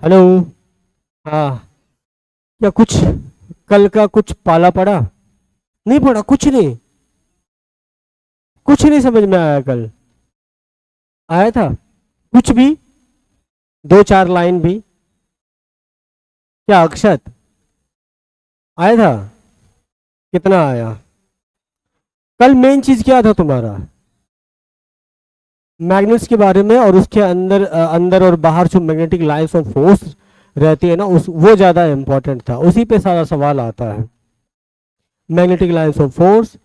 Hello. हाँ। क्या कुछ कल का कुछ पाला पड़ा? नहीं पड़ा, कुछ नहीं। कुछ नहीं समझ में आया कल। आया था कुछ भी? दो चार लाइन भी? क्या अक्षत आया था? कितना आया? कल मेन चीज क्या था तुम्हारा? मैग्नेट्स के बारे में, और उसके अंदर अंदर और बाहर जो मैग्नेटिक लाइंस ऑफ फोर्स रहती है ना, उस वो ज्यादा इंपॉर्टेंट था, उसी पे सारा सवाल आता है। मैग्नेटिक लाइंस ऑफ फोर्स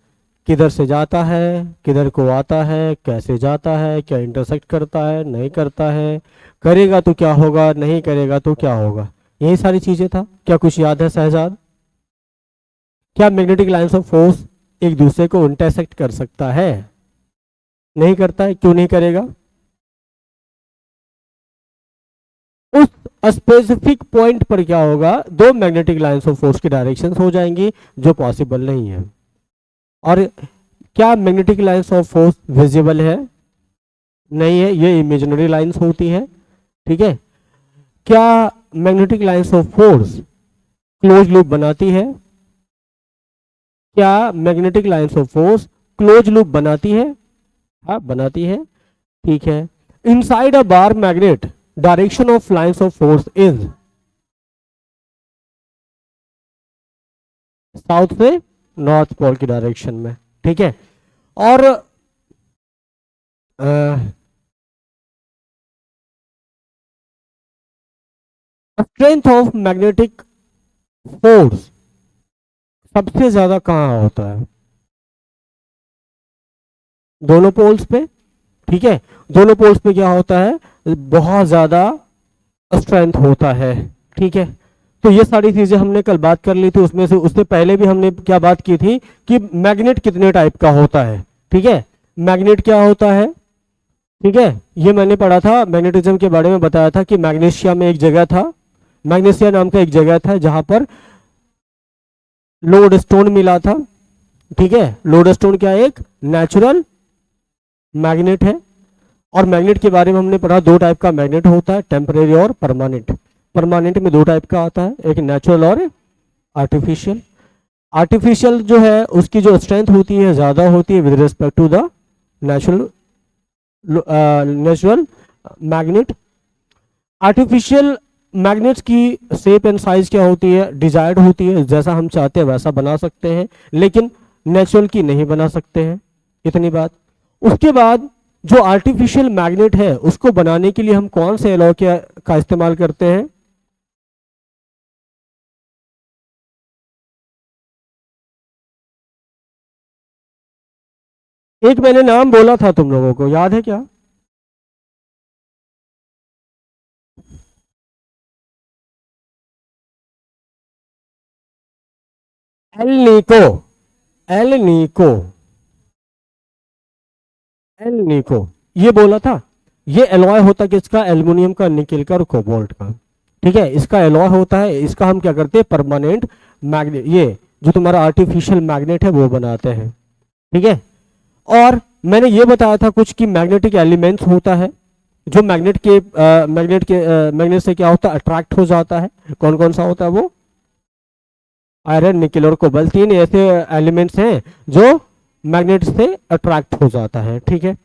किधर से जाता है, किधर को आता है, कैसे जाता है, क्या इंटरसेक्ट करता है, नहीं करता है, करेगा तो क्या होगा, नहीं करेगा तो क्या होगा। यही सारी चीजें था। क्या कुछ याद है शहजाद? क्या मैग्नेटिक लाइंस ऑफ फोर्स एक दूसरे को इंटरसेक्ट कर सकता है? नहीं करता है, क्यों नहीं करेगा? उस स्पेसिफिक पॉइंट पर क्या होगा, दो मैग्नेटिक लाइंस ऑफ फोर्स की डायरेक्शन हो जाएंगी, जो पॉसिबल नहीं है। और क्या magnetic lines of force visible है? नहीं है, ये इमेजिनरी लाइंस होती है। ठीक है। क्या magnetic lines of force close loop बनाती है? क्या magnetic lines of force close loop बनाती है? हाँ, बनाती है। ठीक है। Inside a bar magnet direction of lines of force is south से नॉर्थ पोल की डायरेक्शन में। ठीक है। और स्ट्रेंथ ऑफ मैग्नेटिक फोर्स सबसे ज्यादा कहाँ होता है? दोनों पोल्स पे। ठीक है। दोनों पोल्स पे क्या होता है? बहुत ज्यादा स्ट्रेंथ होता है। ठीक है। तो ये सारी चीजें हमने कल बात कर ली थी, उसमें से उससे पहले भी हमने क्या बात की थी कि मैग्नेट कितने टाइप का होता है। ठीक है। मैग्नेट क्या होता है? ठीक है। ये मैंने पढ़ा था, मैग्नेटिज्म के बारे में बताया था कि मैग्नेशिया में एक जगह था, मैग्नेशिया नाम का एक जगह था जहां पर लोड स्टोन मिला था। ठीक है। लोड स्टोन क्या है? एक नेचुरल मैग्नेट है। और मैग्नेट के बारे में हमने पढ़ा, दो टाइप का मैग्नेट होता है, टेम्परेरी और परमानेंट। परमानेंट में दो टाइप का आता है, एक नेचुरल और आर्टिफिशियल। आर्टिफिशियल जो है उसकी जो स्ट्रेंथ होती है ज़्यादा होती है with respect to the natural natural magnet. Artificial magnets की शेप एंड साइज क्या होती है? डिजायर्ड होती है, जैसा हम चाहते हैं वैसा बना सकते हैं, लेकिन नेचुरल की नहीं बना सकते हैं। इतनी बात। उसके बाद जो आर्टिफिशियल मैग्नेट है उसको बनाने के लिए हम कौन से एलॉय का इस्तेमाल करते हैं? एक मैंने नाम बोला था, तुम लोगों को याद है क्या? एल नीको। एल नीको। एल नीको। ये बोला था। ये एलॉय होता है किसका? एल्युमिनियम का, निकेल का और कोबाल्ट का। ठीक है। इसका एलॉय होता है, इसका हम क्या करते हैं? परमानेंट मैग्नेट, ये जो तुम्हारा आर्टिफिशियल मैग्नेट है वो बनाते हैं। ठीक है। और मैंने ये बताया था कुछ कि मैग्नेटिक एलिमेंट्स होता है जो मैग्नेट से क्या होता है? अट्रैक्ट हो जाता है। कौन कौन सा होता है वो? आयरन, निकेल और कोबाल्ट, तीन ऐसे एलिमेंट्स हैं जो मैग्नेट से अट्रैक्ट हो जाता है। ठीक है।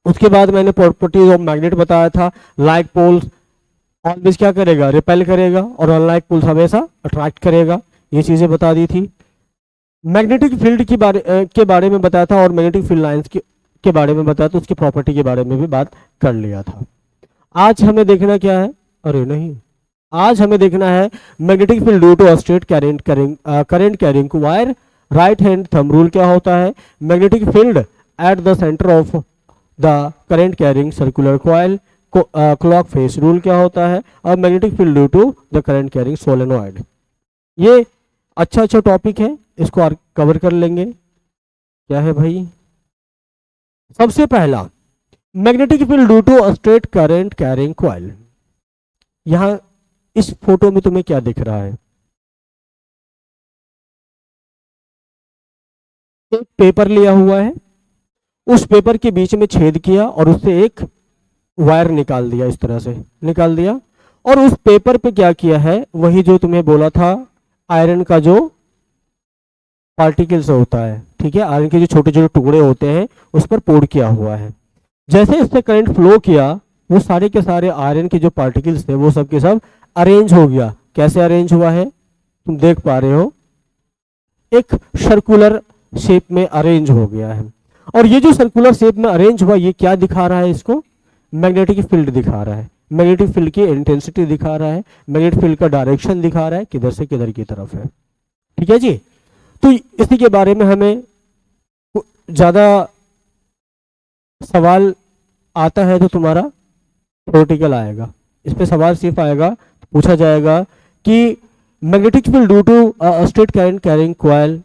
उसके बाद मैंने प्रॉपर्टीज ऑफ मैग्नेट बताया था। लाइक पोल्स ऑलवेज क्या करेगा? रिपेल करेगा, और अनलाइक पोल्स हमेशा अट्रैक्ट करेगा। ये चीजें बता दी थी। मैग्नेटिक फील्ड के बारे में बताया था, और मैग्नेटिक फील्ड लाइंस के बारे में बताया, तो उसकी प्रॉपर्टी के बारे में भी बात कर लिया था। आज हमें देखना क्या है? अरे नहीं, आज हमें देखना है magnetic field due to straight current carrying wire. Right hand thumb rule क्या होता है? Magnetic field at the centre of the current carrying circular coil. Clock face rule क्या होता है? और magnetic field due to the current carrying solenoid. ये अच्छा अच्छा टॉपिक है, इसको कवर कर लेंगे। क्या है भाई? सबसे पहला, magnetic field due to straight current carrying coil. यहां इस फोटो में तुम्हें क्या दिख रहा है? एक पेपर लिया हुआ है, उस पेपर के बीच में छेद किया और उससे एक वायर निकाल दिया, इस तरह से निकाल दिया। और उस पेपर पे क्या किया है, वही जो तुम्हें बोला था आयरन का जो पार्टिकल्स होता है, ठीक है, आयरन के जो छोटे छोटे टुकड़े होते हैं उस पर पोर किया हुआ है। जैसे इससे करंट फ्लो किया, वो सारे के सारे आयरन के जो पार्टिकल्स थे वो सब के सब अरेंज हो गया। कैसे अरेंज हुआ है, तुम देख पा रहे हो, एक सर्कुलर शेप में अरेंज हो गया है। और ये जो सर्कुलर शेप में अरेंज हुआ, ये क्या दिखा रहा है, इसको मैग्नेटिक फील्ड दिखा रहा है, मैग्नेटिक फील्ड की इंटेंसिटी दिखा रहा है, मैग्नेटिक फील्ड का डायरेक्शन दिखा रहा है, किधर से किधर की तरफ है। ठीक है जी। तो इसी के बारे में हमें ज्यादा सवाल आता है तो तुम्हारा थ्योरेटिकल आएगा, इस पे सवाल सिर्फ आएगा, पूछा जाएगा कि magnetic field due to straight current carrying coil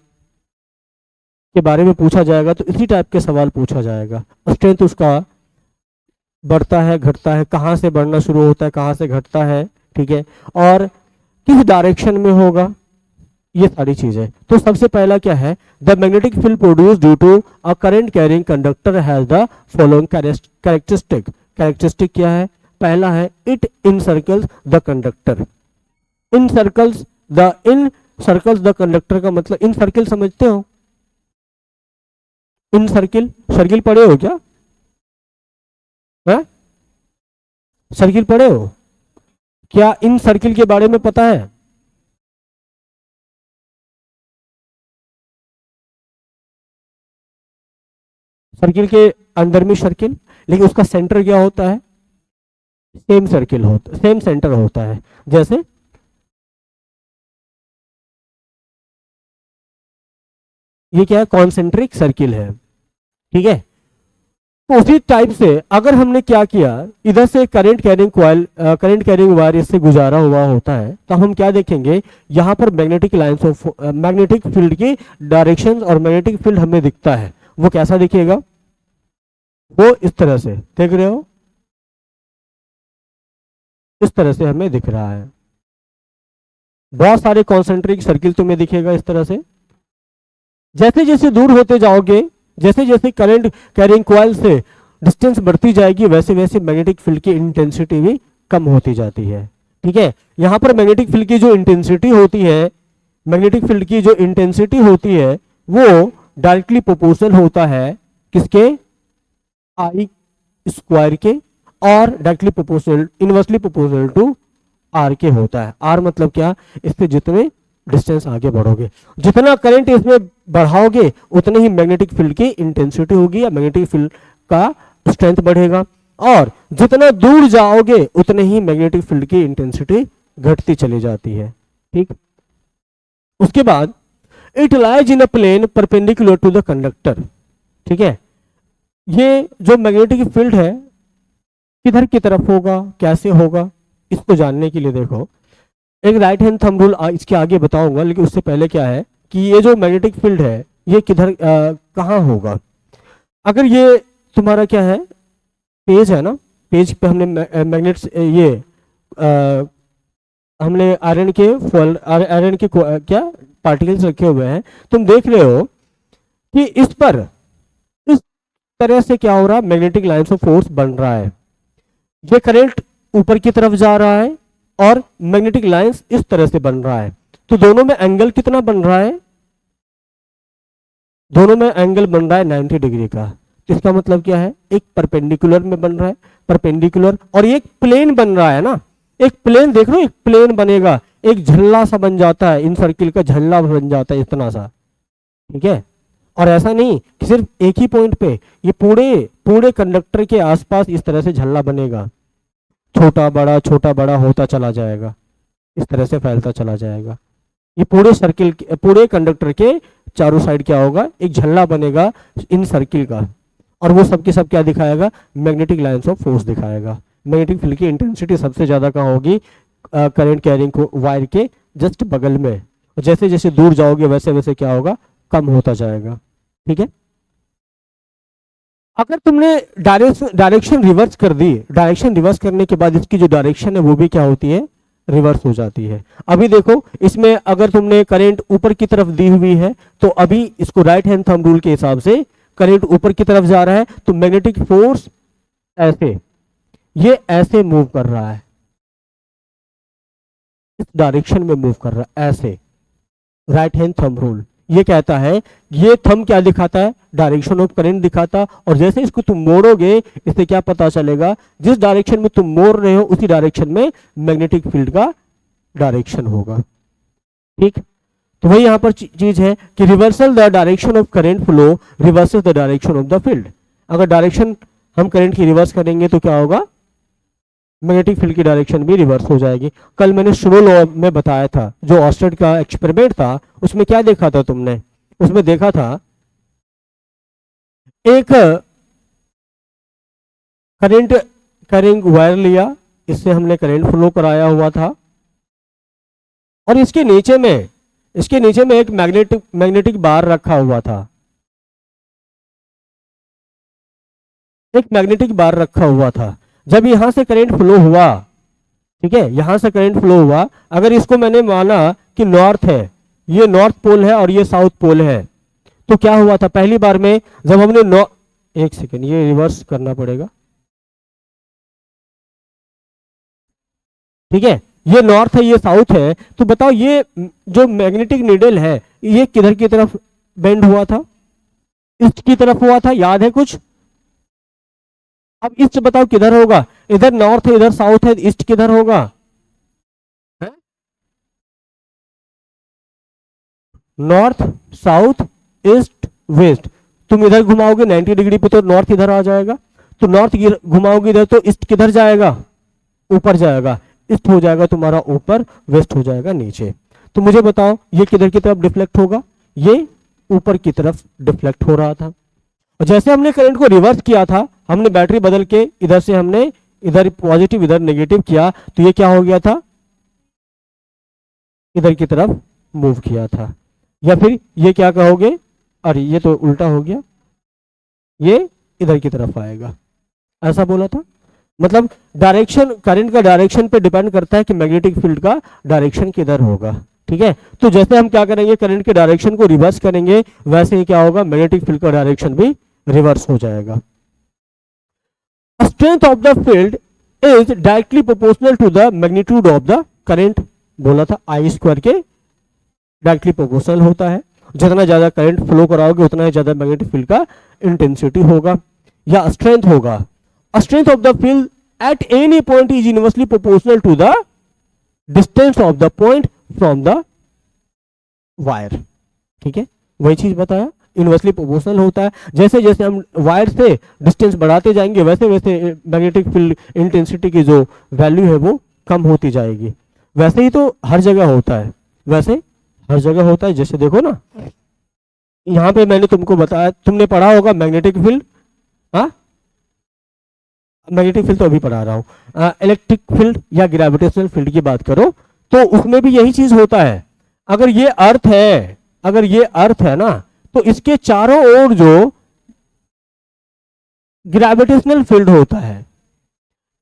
के बारे में पूछा जाएगा, तो इसी टाइप के सवाल पूछा जाएगा। स्ट्रेंथ उसका बढ़ता है घटता है, कहाँ से बढ़ना शुरू होता है, कहाँ से घटता है, ठीक है, और किस डायरेक्शन में होगा, ये सारी चीजें। तो सबसे पहला क्या है, the magnetic field produce due to a current carrying conductor has the following characteristic. Characteristic क्या है, पहला है it encircles the conductor. Encircles the conductor का मतलब, इन सर्किल समझते हो, इन सर्किल, सर्किल पढ़े हो क्या, है सर्किल पढ़े हो क्या, इन सर्किल के बारे में पता है? सर्किल के अंदर में सर्किल, लेकिन उसका सेंटर क्या होता है, सेम सर्किल होता, सेम सेंटर होता है। जैसे ये क्या है, कॉन्सेंट्रिक सर्किल है, ठीक है। तो उसी टाइप से अगर हमने क्या किया, इधर से current carrying coil, current carrying wire इससे गुजारा हुआ होता है, तो हम क्या देखेंगे, यहाँ पर magnetic lines of magnetic field की डायरेक्शंस और मैग्नेटिक फील्ड हमें दिखता है। वो कैसा दिखेगा, वो इस तरह से देख रहे हो, इस तरह से हमें दिख रहा है। बहुत सारे कॉन्सेंट्रिक सर्किल तुम्हें दिखेगा इस तरह से। जैसे जैसे दूर होते जाओगे, जैसे जैसे करंट कैरिंग कॉइल से डिस्टेंस बढ़ती जाएगी, वैसे वैसे मैग्नेटिक फील्ड की इंटेंसिटी भी कम होती जाती है, ठीक है। यहाँ पर मैग्नेटिक फील्ड की जो इंटेंसिटी होती है, मैग्नेटिक फील्ड की जो इंटेंसिटी होती है वो डायरेक्टली प्रोपोर्शनल होता है किसके, आई स्क्वायर के, और directly proportional, inversely proportional to R के होता है। आर मतलब क्या, इससे जितने डिस्टेंस आगे बढ़ोगे, जितना करंट इसमें बढ़ाओगे, उतने ही मैग्नेटिक फील्ड की इंटेंसिटी होगी या मैग्नेटिक फील्ड का स्ट्रेंथ बढ़ेगा, और जितना दूर जाओगे उतने ही मैग्नेटिक फील्ड की इंटेंसिटी घटती चली जाती है, ठीक। उसके बाद it lies in a plane perpendicular to the conductor, ठीक है। ये जो मैग्नेटिक फील्ड है किधर की तरफ होगा, कैसे होगा, इसको जानने के लिए देखो, एक राइट हैंड थंब रूल इसके आगे बताऊंगा, लेकिन उससे पहले क्या है कि ये जो मैग्नेटिक फील्ड है ये किधर कहाँ होगा। अगर ये तुम्हारा क्या है, पेज है ना, पेज पे हमने मैग्नेट्स ये हमने आयरन के आयरन के क्या पार्टिकल्स रखे हुए हैं, तुम देख रहे हो कि इस पर इस तरह से क्या हो रहा है, मैग्नेटिक लाइंस ऑफ फोर्स बन रहा है। ये करंट ऊपर की तरफ जा रहा है और मैग्नेटिक लाइंस इस तरह से बन रहा है, तो दोनों में एंगल कितना बन रहा है, दोनों में एंगल बन रहा है 90 डिग्री का। तो इसका मतलब क्या है, एक परपेंडिकुलर में बन रहा है, परपेंडिकुलर, और एक प्लेन बन रहा है ना, एक प्लेन देख लो, एक प्लेन बनेगा, एक झल्ला सा बन जाता है, इन सर्किल का झल्ला बन जाता है इतना सा, ठीक है। और ऐसा नहीं कि सिर्फ एक ही पॉइंट पे, ये पूरे पूरे कंडक्टर के आसपास इस तरह से झल्ला बनेगा, छोटा बड़ा होता चला जाएगा, इस तरह से फैलता चला जाएगा। ये पूरे सर्किल, पूरे कंडक्टर के चारों साइड क्या होगा, एक झल्ला बनेगा इन सर्किल का, और वो सब के सब क्या दिखाएगा, मैग्नेटिक लाइंस ऑफ फोर्स दिखाएगा। मैग्नेटिक फील्ड की इंटेंसिटी सबसे ज्यादा कहाँ होगी, करंट कैरिंग वायर के जस्ट बगल में, और जैसे जैसे दूर जाओगे वैसे वैसे क्या होगा, कम होता जाएगा, ठीक है। अगर तुमने डायरेक्शन रिवर्स कर दी, डायरेक्शन रिवर्स करने के बाद इसकी जो डायरेक्शन है वो भी क्या होती है, रिवर्स हो जाती है। अभी देखो इसमें अगर तुमने करंट ऊपर की तरफ दी हुई है, तो अभी इसको राइट हैंड थंब रूल के हिसाब से करंट ऊपर की तरफ जा रहा है, तो मैग्नेटिक फोर्स ऐसे, ये ऐसे मूव कर रहा है, इस डायरेक्शन में मूव कर रहा है, ऐसे। राइट हैंड थंब रूल ये कहता है, ये थंब क्या दिखाता है, डायरेक्शन ऑफ करंट दिखाता, और जैसे इसको तुम मोड़ोगे इससे क्या पता चलेगा, जिस डायरेक्शन में तुम मोड़ रहे हो उसी डायरेक्शन में मैग्नेटिक फील्ड का डायरेक्शन होगा। ठीक, तो वही यहां पर चीज है कि reversal the direction of current flow reverses the direction of the field. अगर डायरेक्शन हम करंट की रिवर्स करेंगे तो क्या होगा, मैग्नेटिक फील्ड की डायरेक्शन भी रिवर्स हो जाएगी। कल मैंने शुरू लॉ में बताया था, जो ऑस्टेड का एक्सपेरिमेंट था, उसमें क्या देखा था तुमने, उसमें देखा था एक करंट कैरिंग वायर लिया, इससे हमने करंट फ्लो कराया हुआ था, और इसके नीचे में एक मैग्नेटिक बार रखा हुआ था, एक मैग्नेटिक बार रखा हुआ था। जब यहां से करंट फ्लो हुआ, ठीक है, यहां से करंट फ्लो हुआ, अगर इसको मैंने माना कि नॉर्थ है, ये नॉर्थ पोल है और ये साउथ पोल है, तो क्या हुआ था पहली बार में जब हमने एक सेकेंड, ये रिवर्स करना पड़ेगा, ठीक है, ये नॉर्थ है ये साउथ है, तो बताओ ये जो मैग्नेटिक नीडल है ये किधर की तरफ बेंड हुआ था, ईस्ट की तरफ हुआ था, याद है कुछ। अब ईस्ट बताओ किधर होगा, इधर नॉर्थ है इधर साउथ है, ईस्ट किधर होगा, नॉर्थ साउथ ईस्ट वेस्ट। तुम इधर घुमाओगे 90 डिग्री पे तो नॉर्थ इधर आ जाएगा, तो नॉर्थ घुमाओगे इधर तो ईस्ट किधर जाएगा, ऊपर जाएगा, ईस्ट हो जाएगा तुम्हारा ऊपर, वेस्ट हो जाएगा नीचे। तो मुझे बताओ ये किधर की तरफ डिफ्लेक्ट होगा, ये ऊपर की तरफ डिफ्लेक्ट हो रहा था। और जैसे हमने करंट को रिवर्स किया था, हमने बैटरी बदल के इधर से हमने इधर पॉजिटिव इधर नेगेटिव किया, तो ये क्या हो गया था, इधर की तरफ मूव किया था। या फिर ये क्या कहोगे, अरे ये तो उल्टा हो गया, ये इधर की तरफ आएगा, ऐसा बोला था। मतलब डायरेक्शन, करंट का डायरेक्शन पे डिपेंड करता है कि मैग्नेटिक फील्ड का डायरेक्शन किधर होगा। ठीक है, तो जैसे हम क्या करेंगे, करंट के डायरेक्शन को रिवर्स करेंगे, वैसे ही क्या होगा, मैग्नेटिक फील्ड का डायरेक्शन भी रिवर्स हो जाएगा। Strength of the field is directly proportional to the magnitude of the current, बोला था आई स्क्वायर के डायरेक्टली प्रोपोर्शनल होता है। जितना ज्यादा करंट फ्लो कराओगे उतना ही ज्यादा मैग्नेटिक फील्ड का इंटेंसिटी होगा या स्ट्रेंथ होगा। Strength of the field at any point is inversely proportional to the distance of the point from the wire. ठीक है, वही चीज बताया, इनवर्सली प्रोपोर्शनल होता है। जैसे जैसे हम वायर से डिस्टेंस बढ़ाते जाएंगे वैसे वैसे मैग्नेटिक फील्ड इंटेंसिटी की जो वैल्यू है वो कम होती जाएगी। वैसे ही तो हर जगह होता है, वैसे हर जगह होता है। जैसे देखो ना, यहां पे मैंने तुमको बताया, तुमने पढ़ा होगा मैग्नेटिक फील्ड, हाँ मैग्नेटिक फील्ड तो अभी पढ़ा रहा हूं। इलेक्ट्रिक फील्ड या ग्रेविटेशनल फील्ड की बात करो तो उसमें भी यही चीज होता है। अगर ये अर्थ है, अगर ये अर्थ है ना, तो इसके चारों ओर जो ग्रेविटेशनल फील्ड होता है,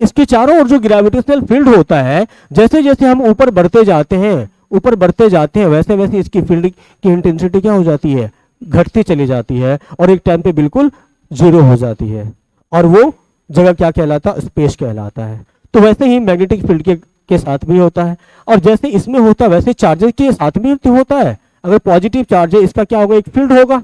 इसके चारों ओर जो ग्रेविटेशनल फील्ड होता है, जैसे जैसे हम ऊपर बढ़ते जाते हैं, ऊपर बढ़ते जाते हैं, वैसे वैसे इसकी फील्ड की इंटेंसिटी क्या हो जाती है, घटती चली जाती है, और एक टाइम पे बिल्कुल जीरो हो जाती है, और वो जगह क्या कहलाता, स्पेस कहलाता है। तो वैसे ही मैग्नेटिक फील्ड के साथ भी होता है, और जैसे इसमें होता है वैसे चार्जेस के साथ भी होता है। अगर पॉजिटिव चार्ज है, इसका क्या होगा, एक फील्ड होगा,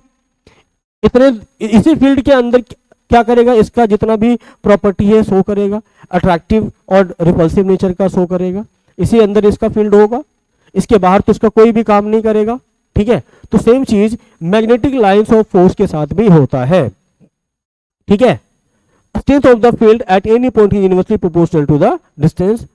इतने इसी फील्ड के अंदर क्या करेगा, इसका जितना भी प्रॉपर्टी है शो करेगा, अट्रैक्टिव और रिपल्सिव नेचर का शो करेगा, इसी अंदर इसका फील्ड होगा, इसके बाहर तो इसका कोई भी काम नहीं करेगा। ठीक है, तो सेम चीज मैग्नेटिक लाइंस ऑफ फोर्स के साथ भी होता है। ठीक है, strength of the field at any point is inversely proportional to the distance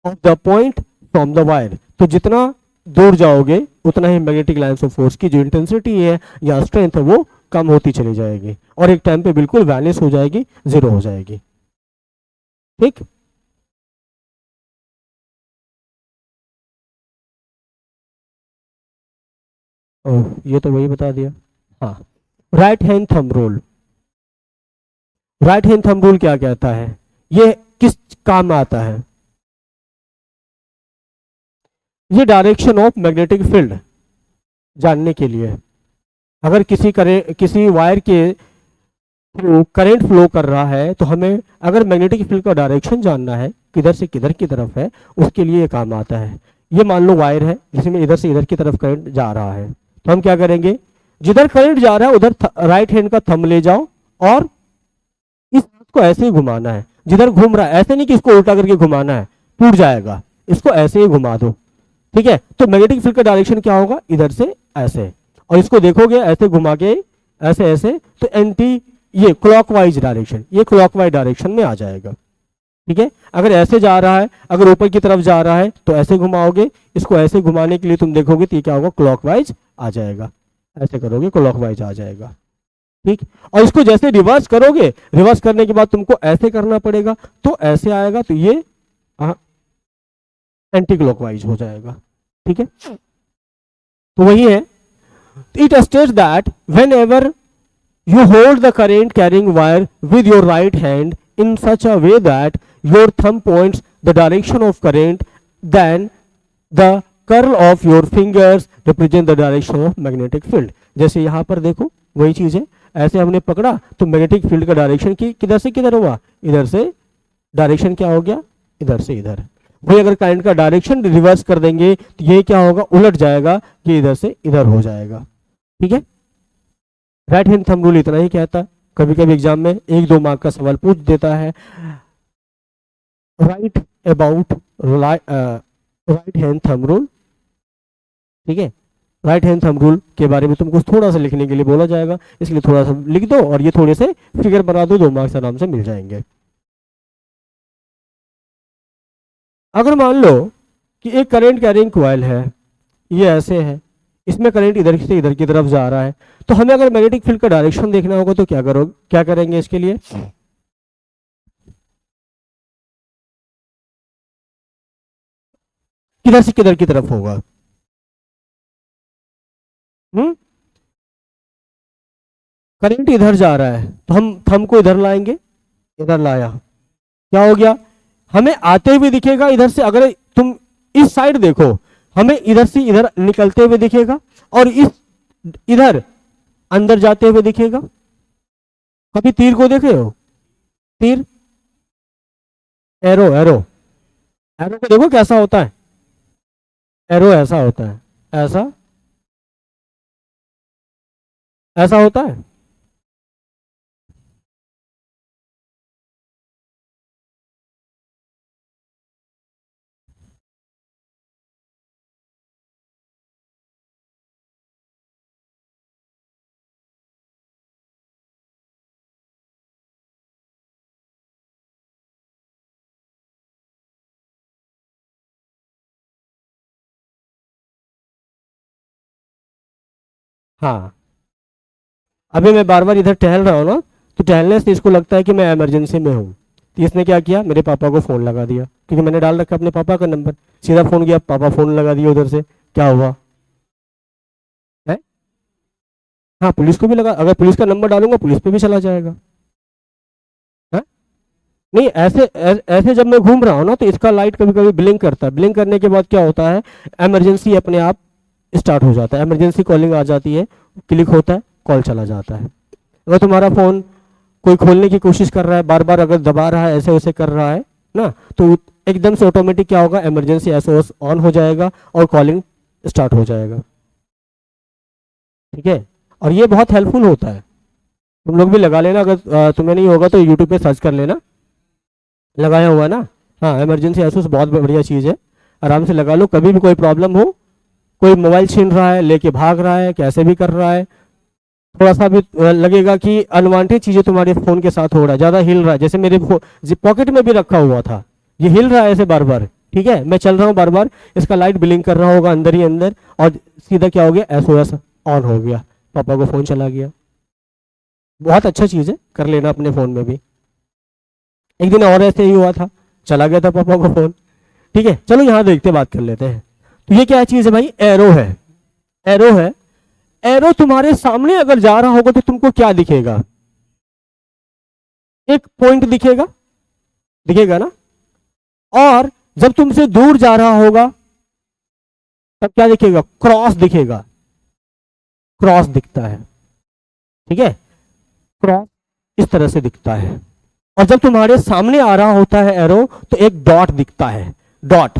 of the point from the wire. तो जितना दूर जाओगे उतना ही मैग्नेटिक लाइंस ऑफ फोर्स की जो इंटेंसिटी है या स्ट्रेंथ है वो कम होती चली जाएगी, और एक टाइम पे बिल्कुल वैनिश हो जाएगी, जीरो हो जाएगी। ठीक, ये तो वही बता दिया। हाँ, right hand thumb rule. Right hand thumb rule क्या कहता है, ये किस काम आता है, ये डायरेक्शन ऑफ मैग्नेटिक फील्ड जानने के लिए। अगर किसी वायर के थ्रू करंट फ्लो कर रहा है तो हमें अगर मैग्नेटिक फील्ड का डायरेक्शन जानना है किधर से किधर की तरफ है, उसके लिए ये काम आता है। ये मान लो वायर है जिसमें इधर से इधर की तरफ करंट जा रहा है, तो हम क्या करेंगे, जिधर करंट जा रहा है उधर राइट हैंड का थंब ले जाओ और इस हाथ को ऐसे ही घुमाना है, जिधर घूम रहा है, ऐसे नहीं कि इसको उल्टा करके घुमाना है, टूट जाएगा, इसको ऐसे ही घुमा दो। ठीक है, तो मैग्नेटिक फील्ड का डायरेक्शन क्या होगा, इधर से ऐसे, और इसको देखोगे ऐसे घुमा के ऐसे ऐसे, तो एंटी ये क्लॉकवाइज डायरेक्शन, ये क्लॉकवाइज डायरेक्शन में आ जाएगा। ठीक है, अगर ऐसे जा रहा है, अगर ऊपर की तरफ जा रहा है तो ऐसे घुमाओगे, इसको ऐसे घुमाने के लिए तुम देखोगे तो ये क्या होगा, क्लॉकवाइज आ जाएगा, ऐसे करोगे क्लॉकवाइज आ जाएगा। ठीक, और इसको जैसे रिवर्स करोगे, रिवर्स करने के बाद तुमको ऐसे करना पड़ेगा, तो ऐसे आएगा, तो ये एंटी क्लॉकवाइज हो जाएगा। ठीक है, तो वही है, it states that when ever you hold the current carrying wire with your right hand in such a way that your thumb points the direction of current, then the curl of your fingers represent the direction of magnetic field। जैसे यहाँ पर देखो वही चीज है, ऐसे हमने पकड़ा तो मैग्नेटिक फील्ड का डायरेक्शन की किधर से किधर हुआ, इधर से, डायरेक्शन क्या हो गया, इधर से इधर। वही अगर करंट का डायरेक्शन रिवर्स कर देंगे तो ये क्या होगा, उलट जाएगा, ये इधर से इधर हो जाएगा। ठीक है, राइट हैंड थंब रूल इतना ही कहता है। कभी कभी एग्जाम में 1-2 मार्क का सवाल पूछ देता है, right about right hand thumb rule. ठीक है, राइट हैंड थंब रूल के बारे में तुमको थोड़ा सा लिखने के लिए बोला जाएगा, इसलिए थोड़ा सा लिख दो और ये थोड़े से फिगर बना दो, 2 मार्क्स आराम से मिल जाएंगे। अगर मान लो कि एक करंट कैरिंग कॉइल है, ये ऐसे है, इसमें करंट इधर से इधर की तरफ जा रहा है, तो हमें अगर मैग्नेटिक फील्ड का डायरेक्शन देखना होगा तो क्या करोगे, क्या करेंगे इसके लिए, किधर से किधर की तरफ होगा, करंट इधर जा रहा है तो हम थंब को इधर लाएंगे, इधर लाया, क्या हो गया, हमें आते हुए दिखेगा इधर से, अगर तुम इस साइड देखो हमें इधर से इधर निकलते हुए दिखेगा, और इस इधर अंदर जाते हुए दिखेगा। कभी तीर को देखे हो, तीर, एरो, एरो, एरो को देखो कैसा होता है, एरो ऐसा होता है, ऐसा, ऐसा होता है। हाँ, अभी मैं बार बार इधर टहल रहा हूँ ना, तो टहलने से इसको लगता है कि मैं इमरजेंसी में हूँ, तो इसने क्या किया, मेरे पापा को फ़ोन लगा दिया, क्योंकि मैंने डाल रखा अपने पापा का नंबर, सीधा फ़ोन किया, पापा फ़ोन लगा दिया उधर से, क्या हुआ है। हाँ, पुलिस को भी लगा, अगर पुलिस का नंबर डालूंगा पुलिस पे भी चला जाएगा है? नहीं, ऐसे जब मैं घूम रहा हूँ ना तो इसका लाइट कभी कभी ब्लिंक करता है, ब्लिंक करने के बाद क्या होता है, इमरजेंसी अपने आप स्टार्ट हो जाता है, इमरजेंसी कॉलिंग आ जाती है, क्लिक होता है, कॉल चला जाता है। अगर तुम्हारा फ़ोन कोई खोलने की कोशिश कर रहा है, बार बार अगर दबा रहा है, ऐसे वैसे कर रहा है ना, तो एकदम से ऑटोमेटिक क्या होगा, इमरजेंसी एसओएस ऑन हो जाएगा और कॉलिंग स्टार्ट हो जाएगा। ठीक है, और ये बहुत हेल्पफुल होता है, तुम लोग भी लगा लेना, अगर तुम्हें नहीं होगा तो यूट्यूब पे सर्च कर लेना, लगाया हुआ ना। हाँ, इमरजेंसी एसओएस बहुत बढ़िया चीज़ है, आराम से लगा लो, कभी भी कोई प्रॉब्लम हो, कोई मोबाइल छीन रहा है, लेके भाग रहा है, कैसे भी कर रहा है, थोड़ा सा भी लगेगा कि अनवांटेड चीजें तुम्हारे फोन के साथ हो रहा है, ज्यादा हिल रहा है, जैसे मेरे पॉकेट में भी रखा हुआ था, ये हिल रहा है ऐसे बार बार, ठीक है, मैं चल रहा हूँ बार बार, इसका लाइट ब्लिंक कर रहा होगा अंदर ही अंदर, और सीधा क्या हो गया, एसओएस ऑन हो गया, पापा को फोन चला गया। बहुत अच्छा चीज है, कर लेना अपने फोन में भी। एक दिन और ऐसे ही हुआ था, चला गया था पापा को फोन। ठीक है, चलो यहाँ देखते बात कर लेते हैं। तो ये क्या चीज है भाई, एरो है, एरो है। एरो तुम्हारे सामने अगर जा रहा होगा तो तुमको क्या दिखेगा, एक पॉइंट दिखेगा, दिखेगा ना, और जब तुमसे दूर जा रहा होगा तब क्या दिखेगा, क्रॉस दिखेगा, क्रॉस दिखता है। ठीक है, क्रॉस इस तरह से दिखता है, और जब तुम्हारे सामने आ रहा होता है एरो तो एक डॉट दिखता है, डॉट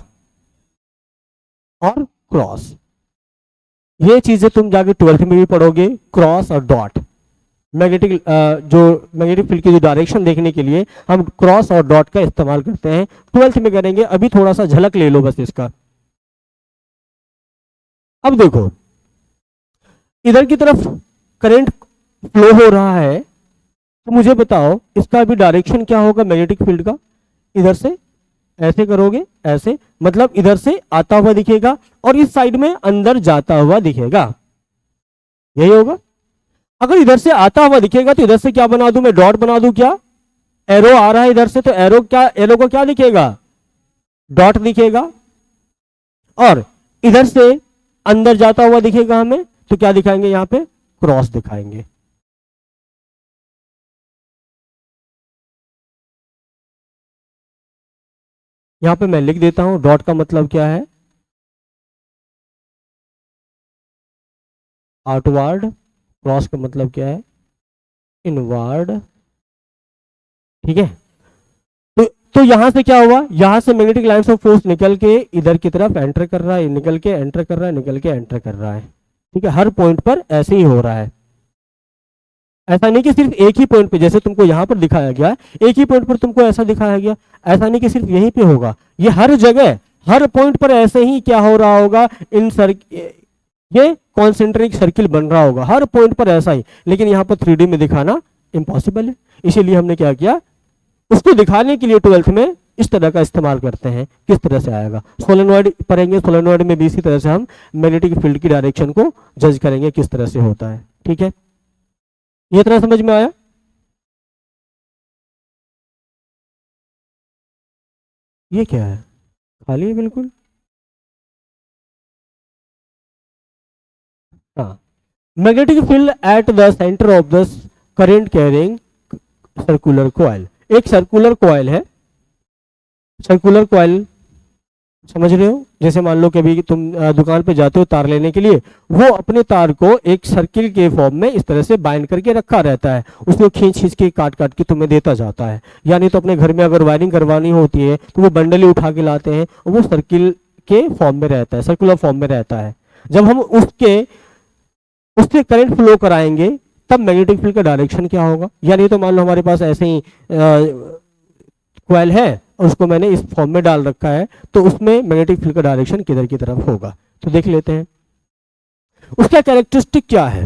और क्रॉस। ये चीजें तुम जाके 12th में भी पढ़ोगे, क्रॉस और डॉट। मैग्नेटिक जो मैग्नेटिक फील्ड की जो डायरेक्शन देखने के लिए हम क्रॉस और डॉट का इस्तेमाल करते हैं, 12th में करेंगे। अभी थोड़ा सा झलक ले लो बस इसका। अब देखो इधर की तरफ करंट फ्लो हो रहा है, तो मुझे बताओ इसका अभी डायरेक्शन क्या होगा मैग्नेटिक फील्ड का। इधर से ऐसे करोगे, ऐसे मतलब इधर से आता हुआ दिखेगा और इस साइड में अंदर जाता हुआ दिखेगा, यही होगा। अगर इधर से आता हुआ दिखेगा तो इधर से क्या बना दूं मैं, डॉट बना दूं क्या। एरो आ रहा है इधर से तो एरो क्या, एरो को क्या दिखेगा, डॉट दिखेगा। और इधर से अंदर जाता हुआ दिखेगा हमें तो क्या दिखाएंगे, यहां पे क्रॉस दिखाएंगे। यहां पे मैं लिख देता हूं डॉट का मतलब क्या है, आउटवर्ड। क्रॉस का मतलब क्या है, इनवर्ड। ठीक है, तो यहां से क्या हुआ, यहां से मैग्नेटिक लाइंस ऑफ फोर्स निकल के इधर की तरफ एंटर कर रहा है, निकल के एंटर कर रहा है, निकल के एंटर कर रहा है। ठीक है, हर पॉइंट पर ऐसे ही हो रहा है। ऐसा नहीं कि सिर्फ एक ही पॉइंट पे, जैसे तुमको यहां पर दिखाया गया एक ही पॉइंट पर तुमको ऐसा दिखाया गया, ऐसा नहीं कि सिर्फ यहीं पे होगा, ये हर जगह हर पॉइंट पर ऐसे ही क्या हो रहा होगा, इन ये कॉन्सेंट्रिक सर्किल बन रहा होगा हर पॉइंट पर ऐसा ही। लेकिन यहाँ पर 3D में दिखाना इम्पॉसिबल है, इसीलिए हमने क्या किया, उसको दिखाने के लिए 12th में इस तरह का इस्तेमाल करते हैं। किस तरह से आएगा, सोलेनॉइड पढ़ेंगे, सोलेनॉइड में भी इसी तरह से हम मैग्नेटिक फील्ड की डायरेक्शन को जज करेंगे किस तरह से होता है। ठीक है, ये तरह समझ में आया। ये क्या है, खाली है बिल्कुल। हाँ, magnetic field at the centre of the current carrying circular coil. एक सर्कुलर कॉइल है, सर्कुलर कॉइल समझ रहे हो, जैसे मान लो कि अभी तुम दुकान पे जाते हो तार लेने के लिए, वो अपने तार को एक सर्किल के फॉर्म में इस तरह से बाइंड करके रखा रहता है, उसको खींच खींच के काट काट के तुम्हें देता जाता है। यानी तो अपने घर में अगर वायरिंग करवानी होती है तो वो बंडल ही उठा के लाते हैं, वो सर्किल के फॉर्म में रहता है, सर्कुलर फॉर्म में रहता है। जब हम उससे करंट फ्लो कराएंगे तब मैग्नेटिक फील्ड का डायरेक्शन क्या होगा। यानी तो मान लो हमारे पास ऐसे ही कॉइल है और उसको मैंने इस फॉर्म में डाल रखा है, तो उसमें मैग्नेटिक फील्ड का डायरेक्शन किधर की तरफ होगा, तो देख लेते हैं उसका कैरेक्टरिस्टिक क्या है।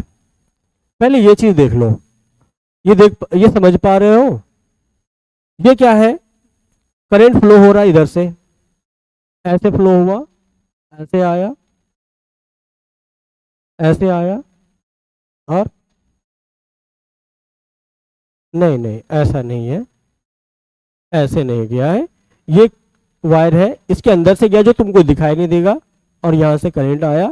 पहले ये चीज देख लो, ये समझ पा रहे हो, ये क्या है, करंट फ्लो हो रहा है इधर से, ऐसे फ्लो हुआ, ऐसे आया, ऐसे आया, और नहीं नहीं ऐसा नहीं है, ऐसे नहीं गया है, ये वायर है इसके अंदर से गया जो तुमको दिखाई नहीं देगा, और यहां से करंट आया,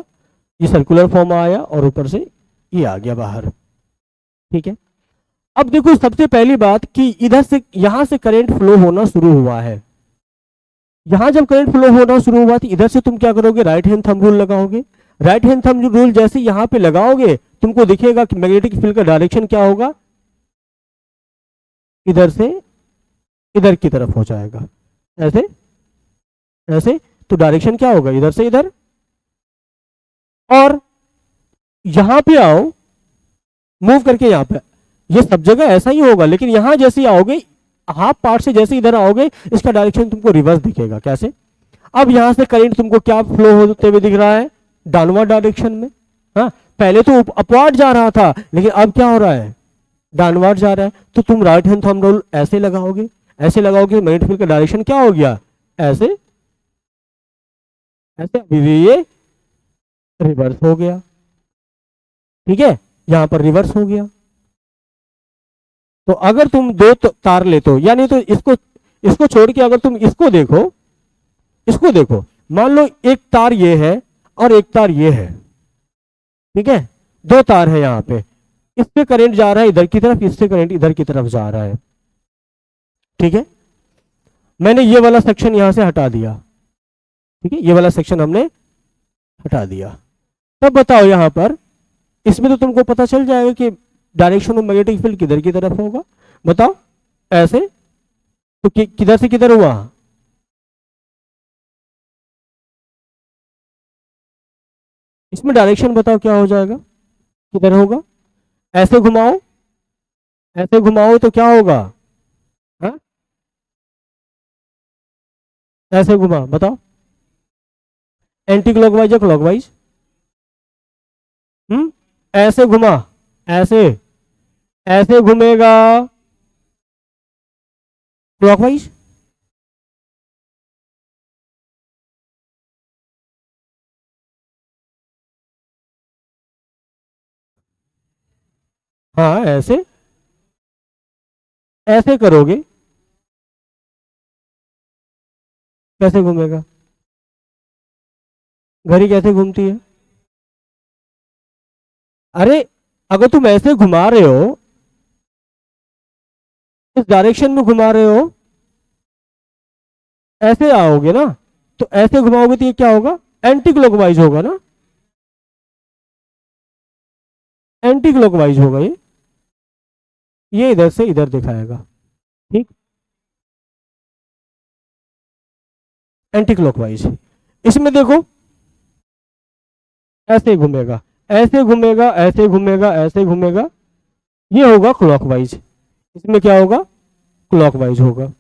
ये सर्कुलर फॉर्म आया और ऊपर से ये आ गया बाहर। ठीक है, अब देखो सबसे पहली बात कि इधर से यहां से करंट फ्लो होना शुरू हुआ है, यहां जब करंट फ्लो होना शुरू हुआ तो इधर से तुम क्या करोगे, राइट हैंड थंब रूल लगाओगे। राइट हैंड थंब रूल जैसे यहां पे लगाओगे तुमको दिखेगा कि मैग्नेटिक फील्ड का डायरेक्शन क्या होगा, इधर से इधर की तरफ हो जाएगा, ऐसे ऐसे, तो डायरेक्शन क्या होगा, इधर से इधर। और यहां पे आओ, मूव करके यहां पे, ये सब जगह ऐसा ही होगा, लेकिन यहां जैसे आओगे, हाफ पार्ट से जैसे इधर आओगे, इसका डायरेक्शन तुमको रिवर्स दिखेगा। कैसे, अब यहां से करंट तुमको क्या फ्लो होते हुए दिख रहा है, डाउनवर्ड डायरेक्शन में। हाँ, पहले तो अपवर्ड जा रहा था, लेकिन अब क्या हो रहा है, डाउनवर्ड जा रहा है। तो तुम राइट हैंड थंब रूल ऐसे लगाओगे, ऐसे लगाओगे, मैग्नेटिक फील्ड का डायरेक्शन क्या हो गया, ऐसे ऐसे, अभी ये रिवर्स हो गया। ठीक है, यहां पर रिवर्स हो गया। तो अगर तुम दो तार लेते हो, यानी तो इसको छोड़ के अगर तुम इसको देखो, इसको देखो, मान लो एक तार ये है और एक तार ये है, ठीक है, दो तार है यहां पे, इस पे करंट जा रहा है इधर की तरफ, इससे करंट इधर की तरफ जा रहा है। ठीक है, मैंने ये वाला सेक्शन यहां से हटा दिया, ठीक है, ये वाला सेक्शन हमने हटा दिया। तब बताओ यहां पर, इसमें तो तुमको पता चल जाएगा कि डायरेक्शन ऑफ मैग्नेटिक फील्ड किधर की तरफ होगा। बताओ, ऐसे तो किधर से किधर हुआ? इसमें डायरेक्शन बताओ क्या हो जाएगा, किधर होगा? ऐसे घुमाओ, ऐसे घुमाओ तो क्या होगा? हाँ, ऐसे घुमा बताओ, एंटी क्लॉकवाइज या क्लॉकवाइज? ऐसे घुमा, ऐसे, ऐसे घूमेगा क्लॉकवाइज। हाँ ऐसे, ऐसे करोगे कैसे घूमेगा? घड़ी कैसे घूमती है? अरे अगर तुम ऐसे घुमा रहे हो, इस डायरेक्शन में घुमा रहे हो, ऐसे आओगे ना, तो ऐसे घुमाओगे तो ये क्या होगा? एंटी क्लॉकवाइज होगा ना, एंटी क्लॉकवाइज होगा ये इधर से इधर दिखाएगा, ठीक, एंटी क्लॉकवाइज। इसमें देखो ऐसे घूमेगा, ऐसे घूमेगा, ऐसे घूमेगा, ऐसे घूमेगा, ये होगा क्लॉकवाइज। इसमें क्या होगा? क्लॉकवाइज होगा।